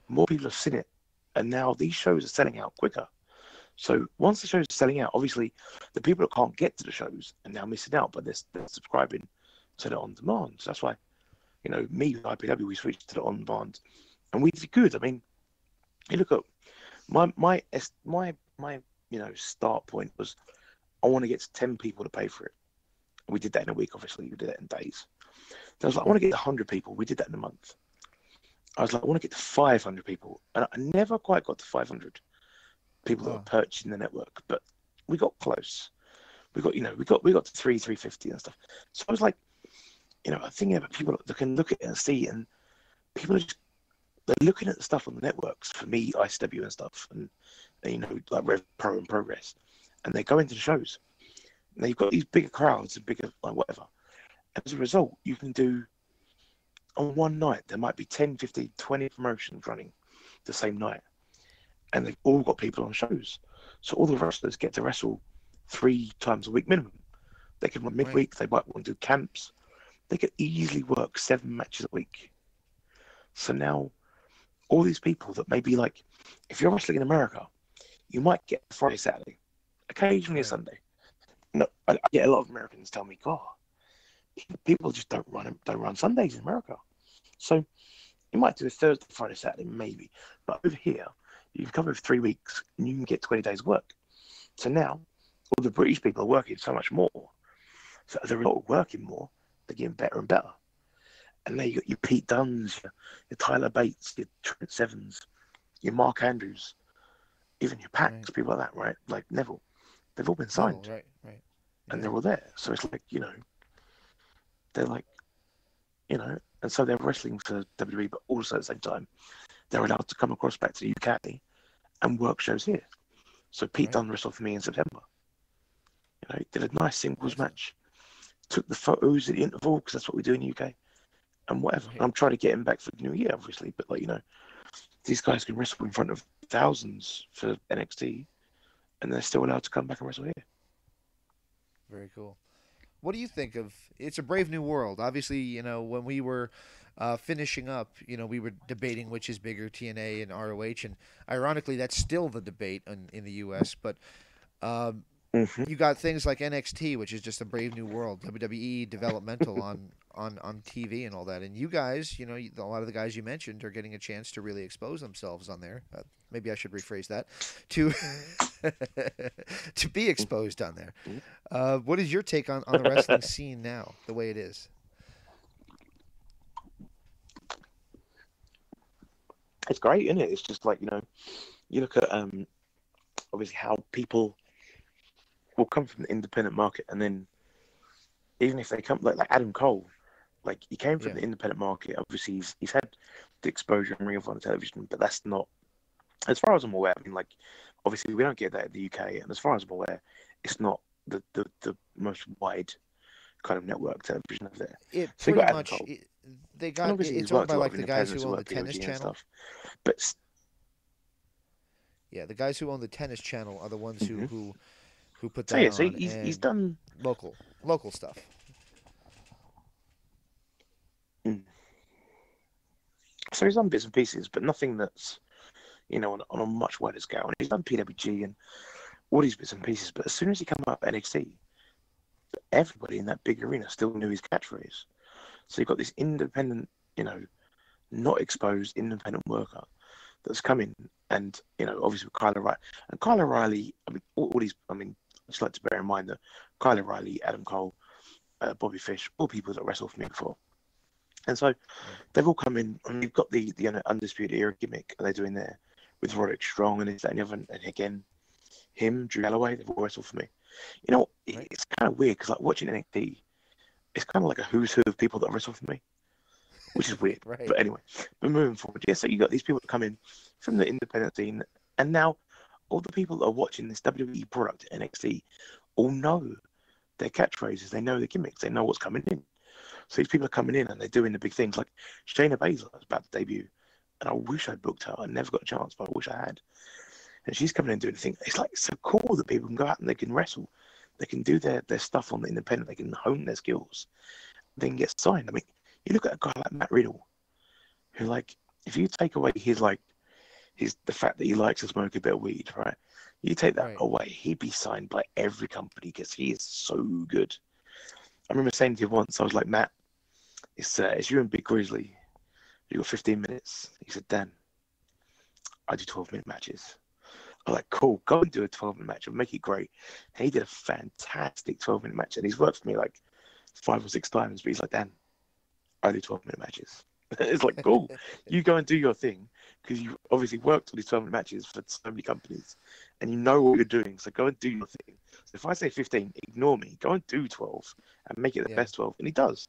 Speaker 9: more people have seen it, and now these shows are selling out quicker. So once the shows are selling out, obviously the people that can't get to the shows are now missing out, but they're subscribing to the on demand. So that's why, you know, me with IPW, we switched to the on demand, and we did good. I mean, you look at my you know, start point was I want to get to 10 people to pay for it. We did that in a week, obviously. We did that in days. Then I was like, I want to get to 100 people. We did that in a month. I was like, I want to get to 500 people. And I never quite got to 500 people that were purchasing the network, but we got close. We got, you know, we got to 350 and stuff. So I was like, you know, I'm thinking about people that can look at it and see, and people are just, they're looking at the stuff on the networks, for me, ICW and stuff, and you know, like Rev Pro and Progress, and they go into the shows. And they've got these bigger crowds and bigger, like, whatever. As a result, you can do, on one night, there might be 10, 15, 20 promotions running the same night. And they've all got people on shows. So all the wrestlers get to wrestle 3 times a week minimum. They can run midweek, they might want to do camps. They could easily work 7 matches a week. So now, all these people that maybe, like, if you're wrestling in America, you might get Friday, Saturday, occasionally a Sunday. No, I get a lot of Americans tell me, God, people just don't run Sundays in America. So you might do a Thursday, Friday, Saturday, maybe. But over here, you can cover 3 weeks and you can get 20 days work. So now, all the British people are working so much more. So as a result of working more, they're getting better and better. And there you got your Pete Dunnes, your Tyler Bates, your Trent Sevens, your Mark Andrews, even your Pax, people like that, right? Like Neville. They've all been signed.
Speaker 2: Right.
Speaker 9: And they're all there. So it's like, you know, they're like, you know, and so they're wrestling for WWE, but also at the same time, they're allowed to come across back to the UK and work shows here. So Pete Dunne wrestled for me in September. You know, he did a nice singles match, took the photos at the interval, because that's what we do in the UK, and whatever. And I'm trying to get him back for the new year, obviously, but, like, you know, these guys can wrestle in front of thousands for NXT, and they're still allowed to come back and wrestle here.
Speaker 2: Very cool. What do you think of? It's a brave new world. Obviously, you know, when we were finishing up, you know, we were debating which is bigger, TNA and ROH, and ironically, that's still the debate in the U.S. But you got things like NXT, which is just a brave new world, WWE developmental on TV and all that. And you guys, you know, a lot of the guys you mentioned are getting a chance to really expose themselves on there. Maybe I should rephrase that to to be exposed on there. What is your take on the wrestling scene now, the way it is?
Speaker 9: It's great, isn't it? It's just like, you know, you look at obviously how people will come from the independent market, and then even if they come like Adam Cole, like he came from the independent market. Obviously, he's had the exposure in Ring of Honor television, but that's not, as far as I'm aware. I mean, like, obviously we don't get that in the UK, and as far as I'm aware, it's not the most wide kind of network television over there.
Speaker 2: So you got Adam Cole. It's owned by like the guys who own the tennis channel. Stuff.
Speaker 9: But
Speaker 2: yeah, the guys who own the tennis channel are the ones who put that on.
Speaker 9: So he's done
Speaker 2: local stuff.
Speaker 9: So he's done bits and pieces, but nothing that's, you know, on a much wider scale. And he's done PWG, and all these bits and pieces. But as soon as he came up NXT, everybody in that big arena still knew his catchphrase. So you've got this independent, not exposed independent worker that's come in, and obviously with Kyle O'Reilly. And Kyle O'Reilly, I mean, all these, I mean, I just like to bear in mind that Kyle O'Reilly, Adam Cole, Bobby Fish, all people that wrestled for me before. And so they've all come in, and you've got the Undisputed Era gimmick, and they're doing there with Roderick Strong and this, that, and the other, and again, him, Drew Galloway, they've all wrestled for me. It's kind of weird, because like watching NXT, it's kind of like a who's who of people that wrestle for me, which is weird.
Speaker 2: Right.
Speaker 9: But anyway, we're moving forward. Yeah, so you got these people that come in from the independent scene, and now all the people that are watching this WWE product, NXT, all know their catchphrases, they know the gimmicks, they know what's coming in. So these people are coming in and they're doing the big things. Like Shayna Baszler is about to debut, and I wish I'd booked her. I never got a chance, but I wish I had. And she's coming in doing the thing. It's like so cool that people can go out and they can wrestle. They can do their stuff on the independent. They can hone their skills. They can get signed. I mean, you look at a guy like Matt Riddle, who, like, if you take away the fact that he likes to smoke a bit of weed, right? You take that away, he'd be signed by every company because he is so good. I remember saying to him once, I was like, Matt, it's you and Big Grizzly. You got 15 minutes. He said, Dan, I do 12-minute matches. I'm like, cool, go and do a 12-minute match and make it great. And he did a fantastic 12-minute match, and he's worked for me like 5 or 6 times, but he's like, Dan, I do 12-minute matches. It's like, cool, you go and do your thing, because you obviously worked on these 12-minute matches for so many companies, and you know what you're doing, so go and do your thing. So if I say 15, ignore me, go and do 12, and make it the best 12, and he does.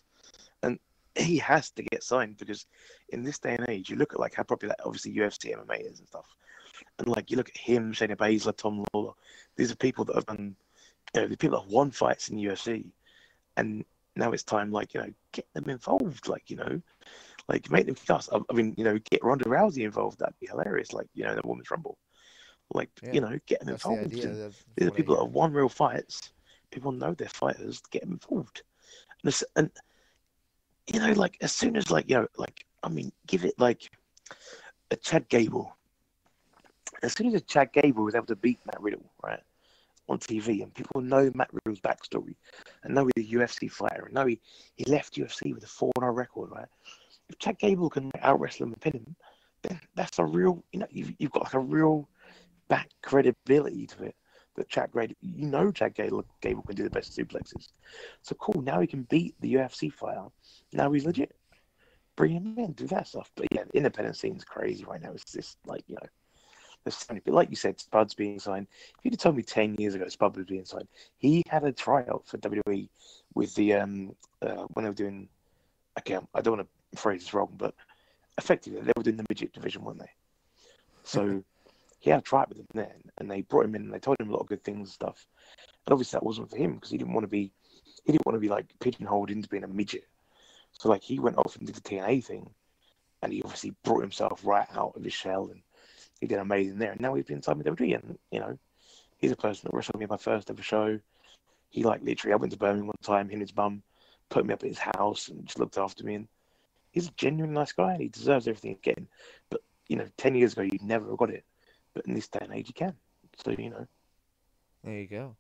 Speaker 9: And he has to get signed, because in this day and age, you look at like how popular, obviously, UFC MMA is and stuff. And like you look at him, Shayna Baszler, Tom Lawler. These are people that have done, the people that have won fights in the UFC, and now it's time, like get them involved, like make them fast. I mean, get Ronda Rousey involved. That'd be hilarious. Like the Women's Rumble, like get them involved.
Speaker 2: These
Speaker 9: are people that have won real fights. People know they're fighters. Get them involved, and like as soon as give it like a Chad Gable. As soon as Chad Gable was able to beat Matt Riddle, right, on TV, and people know Matt Riddle's backstory, and know he's a UFC fighter, and know he left UFC with a 4-0 record, right? If Chad Gable can out-wrestle him and pin him, then that's a real, you've got like a real back credibility to it. That Chad Gable can do the best suplexes. So cool, now he can beat the UFC fighter. Now he's legit. Bring him in, do that stuff. But yeah, the independent scene's crazy right now. It's just like, there's so many, but like you said, Spud's being signed. If you'd have told me 10 years ago Spud was being signed, he had a tryout for WWE with the when they were doing, okay, I don't want to phrase this wrong, but effectively they were doing the midget division, weren't they? So he had a tryout with them then, and they brought him in and they told him a lot of good things and stuff. And obviously that wasn't for him, because he didn't want to be like pigeonholed into being a midget. So like he went off and did the TNA thing, and he obviously brought himself right out of his shell, and he did amazing there. And now he's been signed with WWE, and he's a person that wrestled me at my first ever show. He literally, I went to Birmingham one time, him and his mum put me up at his house and just looked after me, and he's a genuinely nice guy, and he deserves everything he's getting. But 10 years ago you'd never have got it, but in this day and age you can. So
Speaker 2: there you go.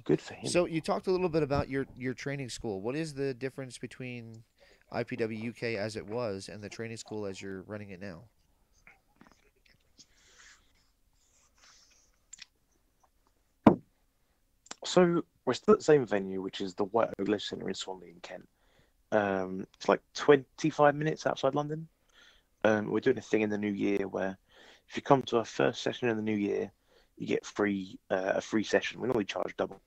Speaker 9: Good for him.
Speaker 2: So you talked a little bit about your training school. What is the difference between IPW UK as it was and the training school as you're running it now?
Speaker 9: So we're still at the same venue, which is the White Oak Leisure Centre in Swanley in Kent. It's like 25 minutes outside London. We're doing a thing in the new year where if you come to our first session in the new year, you get a free session. We normally charge double.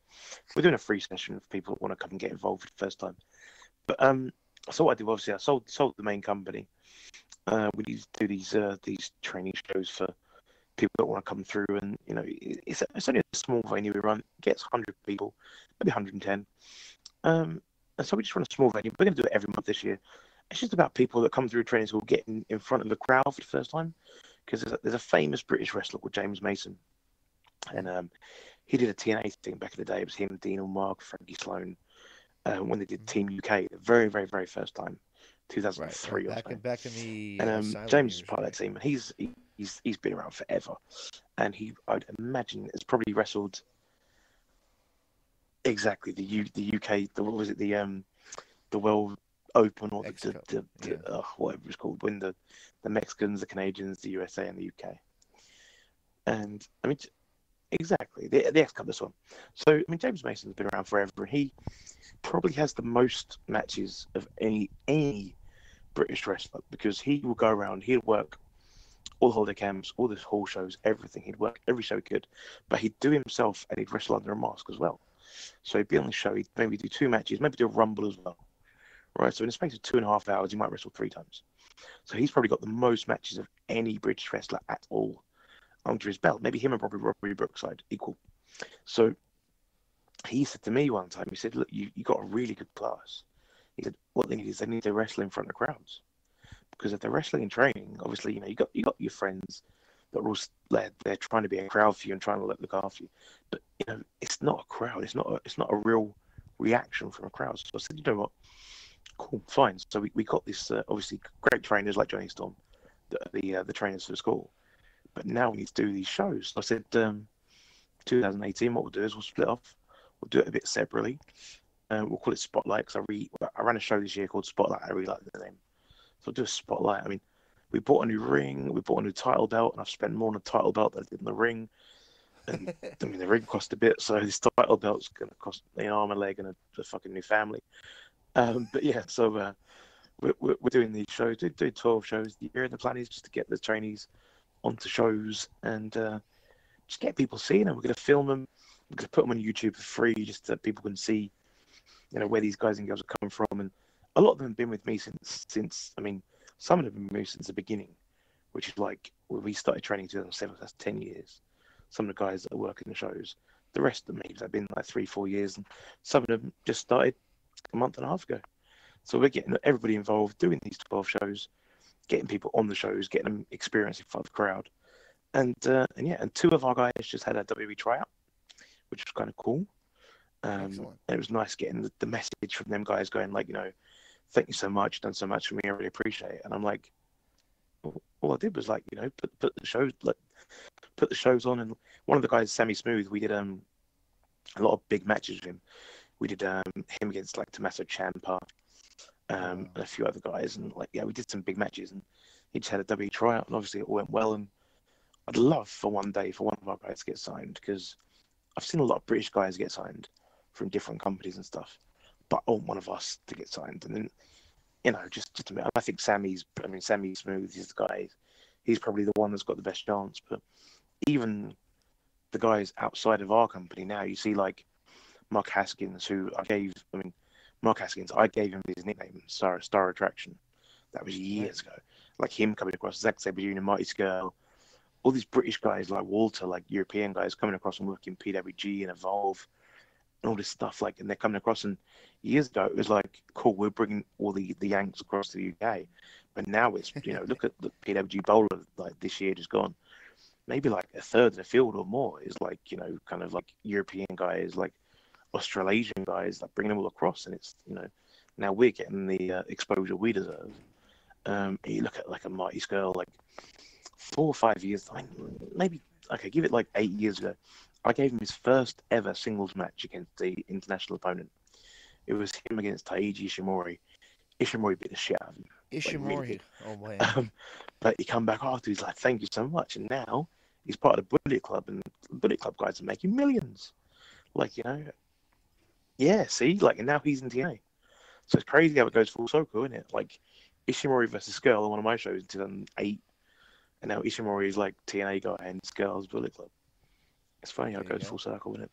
Speaker 9: We're doing a free session for people that want to come and get involved for the first time. But so what I do, obviously, I sold the main company. We need to do these training shows for people that want to come through, and it's only a small venue we run. It gets 100 people, maybe 110. And so we just run a small venue. We're going to do it every month this year. It's just about people that come through training school getting in front of the crowd for the first time, because there's a famous British wrestler called James Mason, and he did a TNA thing back in the day. It was him, Dean Mark, Frankie Sloan, when they did Team UK, the very, very, very first time, 2003 or something.
Speaker 2: Back in the
Speaker 9: and James is part of that team, and he's been around forever, and I'd imagine has probably wrestled exactly the UK, what was it, the World Open, or whatever it's called, when the Mexicans, the Canadians, the USA, and the UK. And I mean, exactly the X Cup, this one. So I mean, James Mason's been around forever, and he probably has the most matches of any British wrestler, because he will go around, he'll work all the holiday camps, all the hall shows, everything. He'd work every show he could, but he'd do himself, and he'd wrestle under a mask as well. So he'd be on the show, he'd maybe do 2 matches, maybe do a rumble as well. Right, so in the space of 2.5 hours, he might wrestle 3 times. So he's probably got the most matches of any British wrestler at all under his belt. Maybe him and probably Robbie Brookside equal. So he said to me one time, he said, look, you got a really good class. He said, what they need is they need to wrestle in front of crowds. Because if they're wrestling and training, obviously, you got your friends that are all they're trying to be a crowd for you and trying to look after you. But it's not a crowd. It's not a real reaction from a crowd. So I said, you know what? Cool, fine. So we got this obviously great trainers like Johnny Storm, the trainers for the school. But now we need to do these shows. So I said, 2018, what we'll do is we'll split off. We'll do it a bit separately. We'll call it Spotlight, because I ran a show this year called Spotlight. I really like the name. So I'll do a Spotlight. I mean, we bought a new ring, we bought a new title belt, and I've spent more on the title belt than I did in the ring. And I mean, the ring cost a bit, so this title belt's going to cost me an arm, a leg, and a fucking new family. But yeah, so we're doing these shows, doing 12 shows a year, and the plan is just to get the trainees onto shows and just get people seeing them. We're going to film them. We're going to put them on YouTube for free, just so people can see, where these guys and girls are coming from. And a lot of them have been with me since. I mean, some of them have been with me since the beginning, which is like when we started training in 2007. That's 10 years. Some of the guys that are working the shows, the rest of them have been like 3-4 years, and some of them just started a month and a half ago. So we're getting everybody involved, doing these 12 shows, getting people on the shows, getting them experience in front of the crowd. And 2 of our guys just had a WWE tryout, which was kind of cool. And it was nice getting the message from them guys going like, thank you so much, you've done so much for me, I really appreciate it. And I'm like, all I did was like, put the shows on. And one of the guys, Sammy Smooth, we did a lot of big matches with him. We did him against like Tommaso Ciampa, and a few other guys, and we did some big matches. And he just had a WWE tryout, and obviously it all went well. And I'd love for one day for one of our guys to get signed, because I've seen a lot of British guys get signed from different companies and stuff, but I want one of us to get signed. And then just I think Sammy Smooth is the guy. He's probably the one that's got the best chance. But even the guys outside of our company now, you see like Mark Haskins, I gave him his nickname, Star Attraction. That was years ago. Like him coming across, Zack Sabre Jr., Marty Skrull, all these British guys like Walter, like European guys coming across and working PWG and Evolve and all this stuff. And they're coming across. And years ago, it was like, cool, we're bringing all the Yanks across to the UK. But now it's, look at the PWG bowler, like this year just gone. Maybe like a third of the field or more is like, kind of like European guys, like Australasian guys, like bringing them all across. And it's, now we're getting the exposure we deserve. You look at like a Marty Skrull, like 4 or 5 years, give it like 8 years ago, I gave him his first ever singles match against the international opponent. It was him against Taiji Ishimori. Ishimori beat the shit out of him.
Speaker 2: Ishimori,
Speaker 9: really
Speaker 2: oh man.
Speaker 9: But he come back after, he's like, thank you so much. And now he's part of the Bullet Club, and the Bullet Club guys are making millions. And now he's in TNA. So it's crazy how it goes full circle, isn't it? Like Ishimori versus Skrull on one of my shows in 2008. And now Ishimori is like TNA guy and Skrull's Bullet Club. It's funny how it goes full circle, isn't it?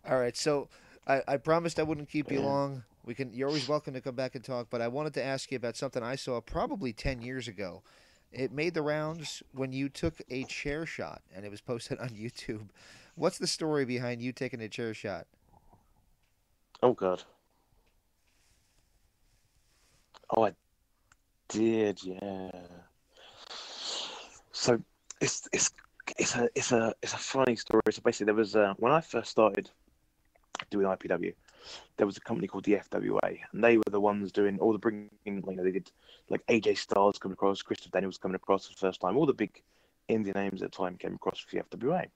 Speaker 2: All right, so I promised I wouldn't keep you long. You're always welcome to come back and talk, but I wanted to ask you about something I saw probably 10 years ago. It made the rounds when you took a chair shot, and it was posted on YouTube. What's the story behind you taking a chair shot?
Speaker 9: Oh, God. Oh, I did, yeah. So it's a funny story. So basically, there was when I first started doing IPW, there was a company called the FWA, and they were the ones doing all the bringing. They did like AJ Styles coming across, Christopher Daniels coming across for the first time, all the big indie names at the time came across for the FWA.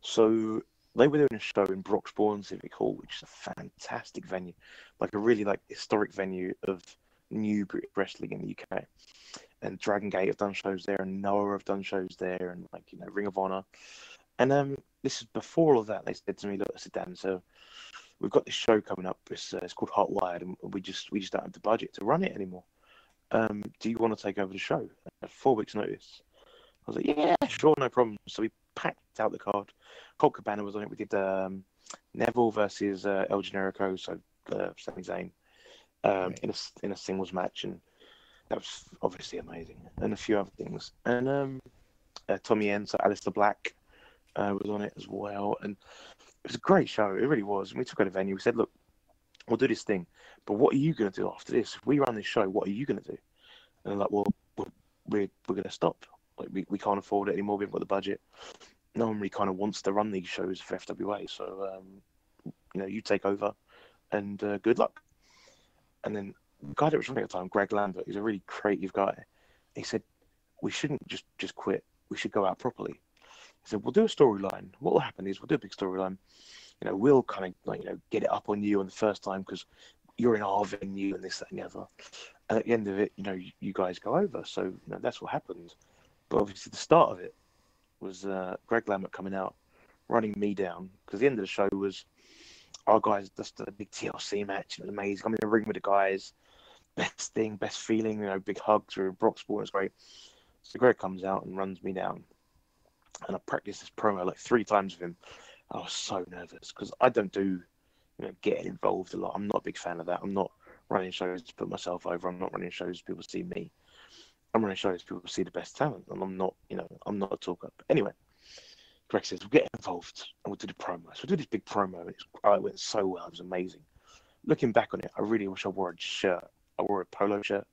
Speaker 9: So they were doing a show in Broxbourne Civic Hall, which is a fantastic venue, like a really like historic venue of new British wrestling in the UK. And Dragon Gate have done shows there, and Noah have done shows there, and like Ring of Honor. And this is before all of that. They said to me, "Look," I said, "Dan, so we've got this show coming up. It's called Hotwired, and we just don't have the budget to run it anymore. Do you want to take over the show at 4 weeks' notice?" I was like, "Yeah, sure, no problem." So we packed out the card. Colt Cabana was on it. We did Neville versus El Generico, so Sami Zayn, in a singles match, and that was obviously amazing, and a few other things. And Tommy End, so Alistair Black was on it as well, and it was a great show. It really was. And we took out a venue. We said, "Look, we'll do this thing, but what are you going to do after this? If we run this show, what are you going to do?" And they're like, "Well, we're going to stop. Like we can't afford it anymore. We haven't got the budget. No one really kind of wants to run these shows for FWA. So you take over, and good luck." And then the guy that was running at the time, Greg Lambert, he's a really creative guy. He said, "We shouldn't just quit. We should go out properly." He said, "We'll do a storyline. What will happen is we'll do a big storyline. We'll kind of get it up on you on the first time because you're in our venue and this, that, and the other. And at the end of it, you guys go over." So that's what happened. But obviously the start of it was Greg Lambert coming out, running me down, because the end of the show was our guys just a big TLC match. It was amazing. I'm in the ring with the guys. Best thing, best feeling, big hugs. We're in Broxbourne. It's great. So Greg comes out and runs me down. And I practiced this promo like 3 times with him. I was so nervous because I don't do, getting involved a lot. I'm not a big fan of that. I'm not running shows to put myself over. I'm not running shows so people see me. I'm running shows so people see the best talent. And I'm not, I'm not a talker. But anyway, Greg says, "We'll get involved and we'll do the promo." So we do this big promo. And it went so well. It was amazing. Looking back on it, I really wish I wore a shirt. I wore a polo shirt.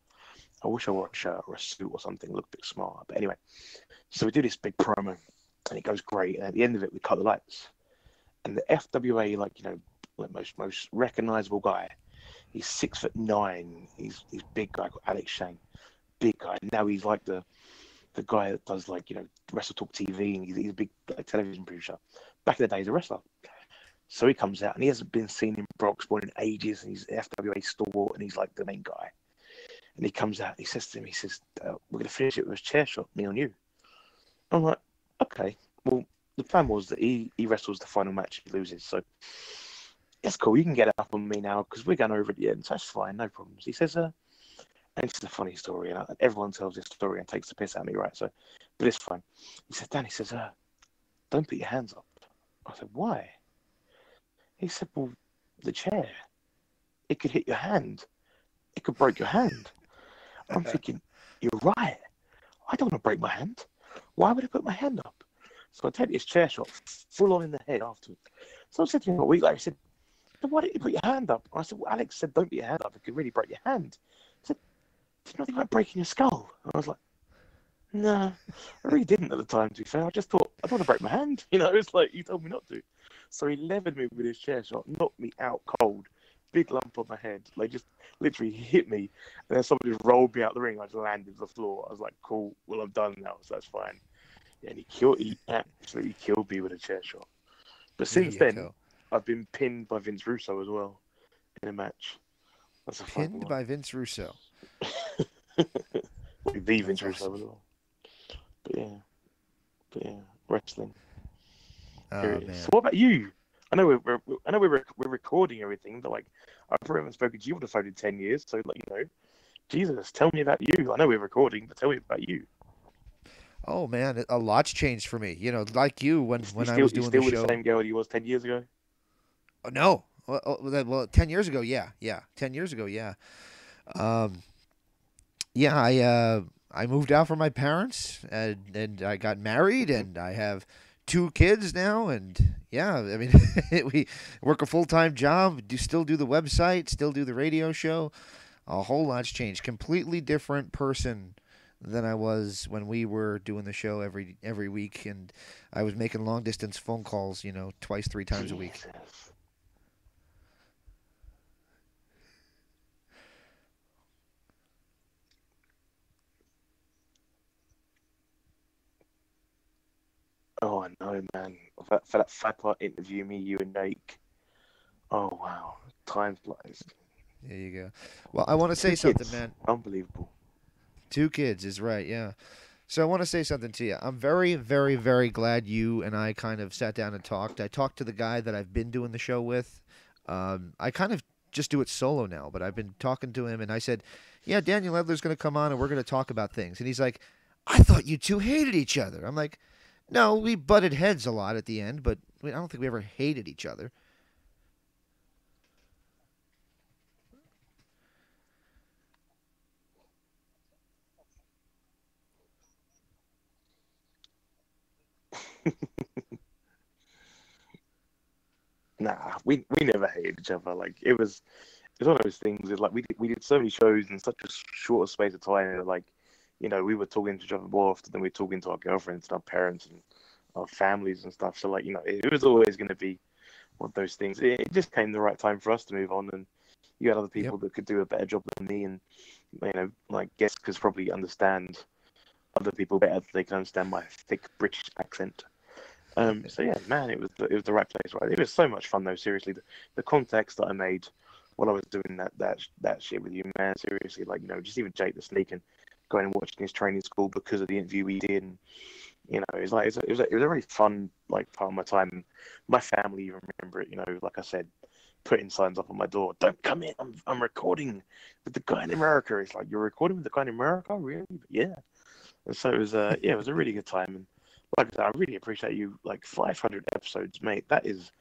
Speaker 9: I wish I wore a shirt or a suit or something. Looked a bit smarter. But anyway, so we do this big promo and it goes great. And at the end of it, we cut the lights. And the FWA, most recognizable guy, he's 6'9". He's big guy called Alex Shane. Big guy. Now he's like the guy that does Wrestle Talk TV, and he's a big television producer. Back in the day, he's a wrestler. So he comes out and he hasn't been seen in Broxbourne in ages, and he's FWA stalwart, and he's like the main guy. And he comes out and he says to him, he says, "We're going to finish it with a chair shot, me on you." I'm like, okay. Well, the plan was that he wrestles the final match, he loses. So that's cool. You can get it up on me now because we're going over at the end. So that's fine, no problems. He says, and this is a funny story, and everyone tells this story and takes the piss out of me, right? So, but it's fine. He said, "Dan," he says, "don't put your hands up." I said, "Why?" He said, "Well, the chair, it could hit your hand. It could break your hand." I'm thinking, you're right. I don't want to break my hand. Why would I put my hand up? So I take this chair shot full on in the head afterwards. So I said to him a week later, he said, "Then why didn't you put your hand up?" I said, "Well, Alex said don't put your hand up. It could really break your hand." He said, "Did you not think about breaking your skull?" And I was like, "No, I really didn't at the time, to be fair. I just thought, I don't want to break my hand." It's like, you told me not to. So he levered me with his chair shot, knocked me out cold, big lump on my head, just literally hit me. And then somebody just rolled me out the ring. I just landed on the floor. I was like, cool, well, I'm done now, so that's fine. Yeah, and he absolutely killed me with a chair shot. But since then, I've been pinned by Vince Russo as well in a match. That's
Speaker 2: pinned by Vince Russo.
Speaker 9: The Vince Russo as well. But yeah, wrestling.
Speaker 2: Oh, man.
Speaker 9: So what about you? I know we're recording everything, but I probably haven't spoken to you on the phone in 10 years. So Jesus, tell me about you. I know we're recording, but tell me about you.
Speaker 2: Oh man, a lot's changed for me. Like you when I was doing the show.
Speaker 9: You still with the same girl you was 10 years ago?
Speaker 2: Oh, no. Well, 10 years ago, yeah. 10 years ago, yeah. I moved out from my parents and I got married and I have 2 kids now, and yeah, I mean, we work a full-time job, still do the website, still do the radio show. A whole lot's changed. Completely different person than I was when we were doing the show every week, and I was making long-distance phone calls, 2, 3 times a week.
Speaker 9: Oh, I know, man. For that 5-part interview, me, you, and Nate. Oh, wow. Time flies.
Speaker 2: There you go. Well, I want to say
Speaker 9: Two
Speaker 2: something,
Speaker 9: kids.
Speaker 2: man.
Speaker 9: Unbelievable.
Speaker 2: 2 kids is right, yeah. So I want to say something to you. I'm very, very, very glad you and I kind of sat down and talked. I talked to the guy that I've been doing the show with. I kind of just do it solo now, but I've been talking to him, and I said, yeah, Daniel Edler's going to come on, and we're going to talk about things. And he's like, I thought you two hated each other. I'm like, no, we butted heads a lot at the end, but I don't think we ever hated each other.
Speaker 9: Nah, we never hated each other. Like it was one of those things. It's like we did so many shows in such a short space of time. That, like, we were talking to each other more often than we were talking to our girlfriends and our parents and our families and stuff. So, like, it was always going to be one of those things. It just came the right time for us to move on, and you had other people that could do a better job than me, and like guests could probably understand other people better than they can understand my thick British accent. So yeah, man, it was the right place, right? It was so much fun though. Seriously, the contacts that I made while I was doing that shit with you, man. Seriously, like, just even Jake the Sneak and going and watching his training school because of the interview we did, and it's like it was a really fun, like, part of my time. My family even remember it. Like I said, putting signs up on my door, "Don't come in. I'm recording with the guy in America." It's like, you're recording with the guy in America, really? But yeah. And so it was it was a really good time. And like I said, I really appreciate you. Like, 500 episodes, mate. That is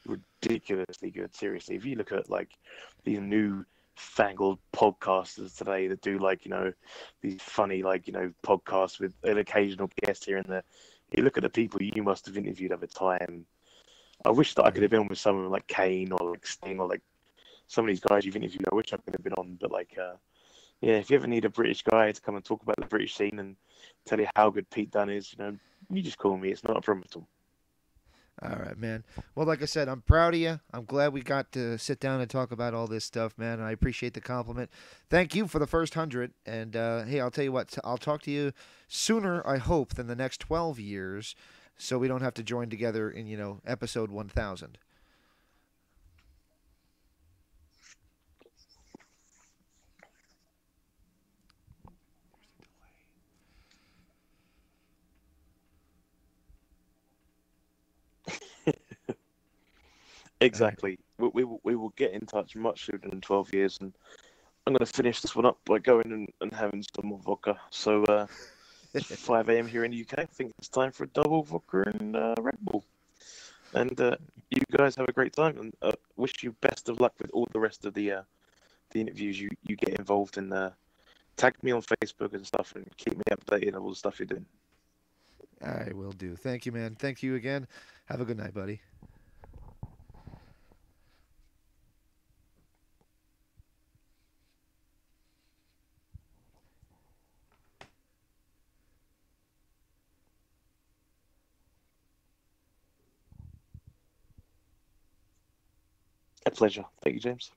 Speaker 9: ridiculously good. Seriously, if you look at, like, these new fangled podcasters today that do, like, these funny, like, podcasts with an occasional guest here and there. You look at the people you must have interviewed over time. I wish that I could have been with someone like Kane or like Sting or like some of these guys you've interviewed. I wish I could have been on, but like, yeah, if you ever need a British guy to come and talk about the British scene and tell you how good Pete Dunne is, you just call me. It's not a problem at all.
Speaker 2: All right, man. Well, like I said, I'm proud of you. I'm glad we got to sit down and talk about all this stuff, man. I appreciate the compliment. Thank you for the first 100. And hey, I'll tell you what, I'll talk to you sooner, I hope, than the next 12 years, so we don't have to join together in, episode 1000.
Speaker 9: Exactly. We will get in touch much sooner than 12 years, and I'm going to finish this one up by going and having some more vodka. So, 5 a.m. here in the UK. I think it's time for a double vodka and Red Bull. And you guys have a great time, and wish you best of luck with all the rest of the interviews you get involved in. Tag me on Facebook and stuff, and keep me updated on all the stuff you're doing.
Speaker 2: I will do. Thank you, man. Thank you again. Have a good night, buddy.
Speaker 9: A pleasure. Thank you, James.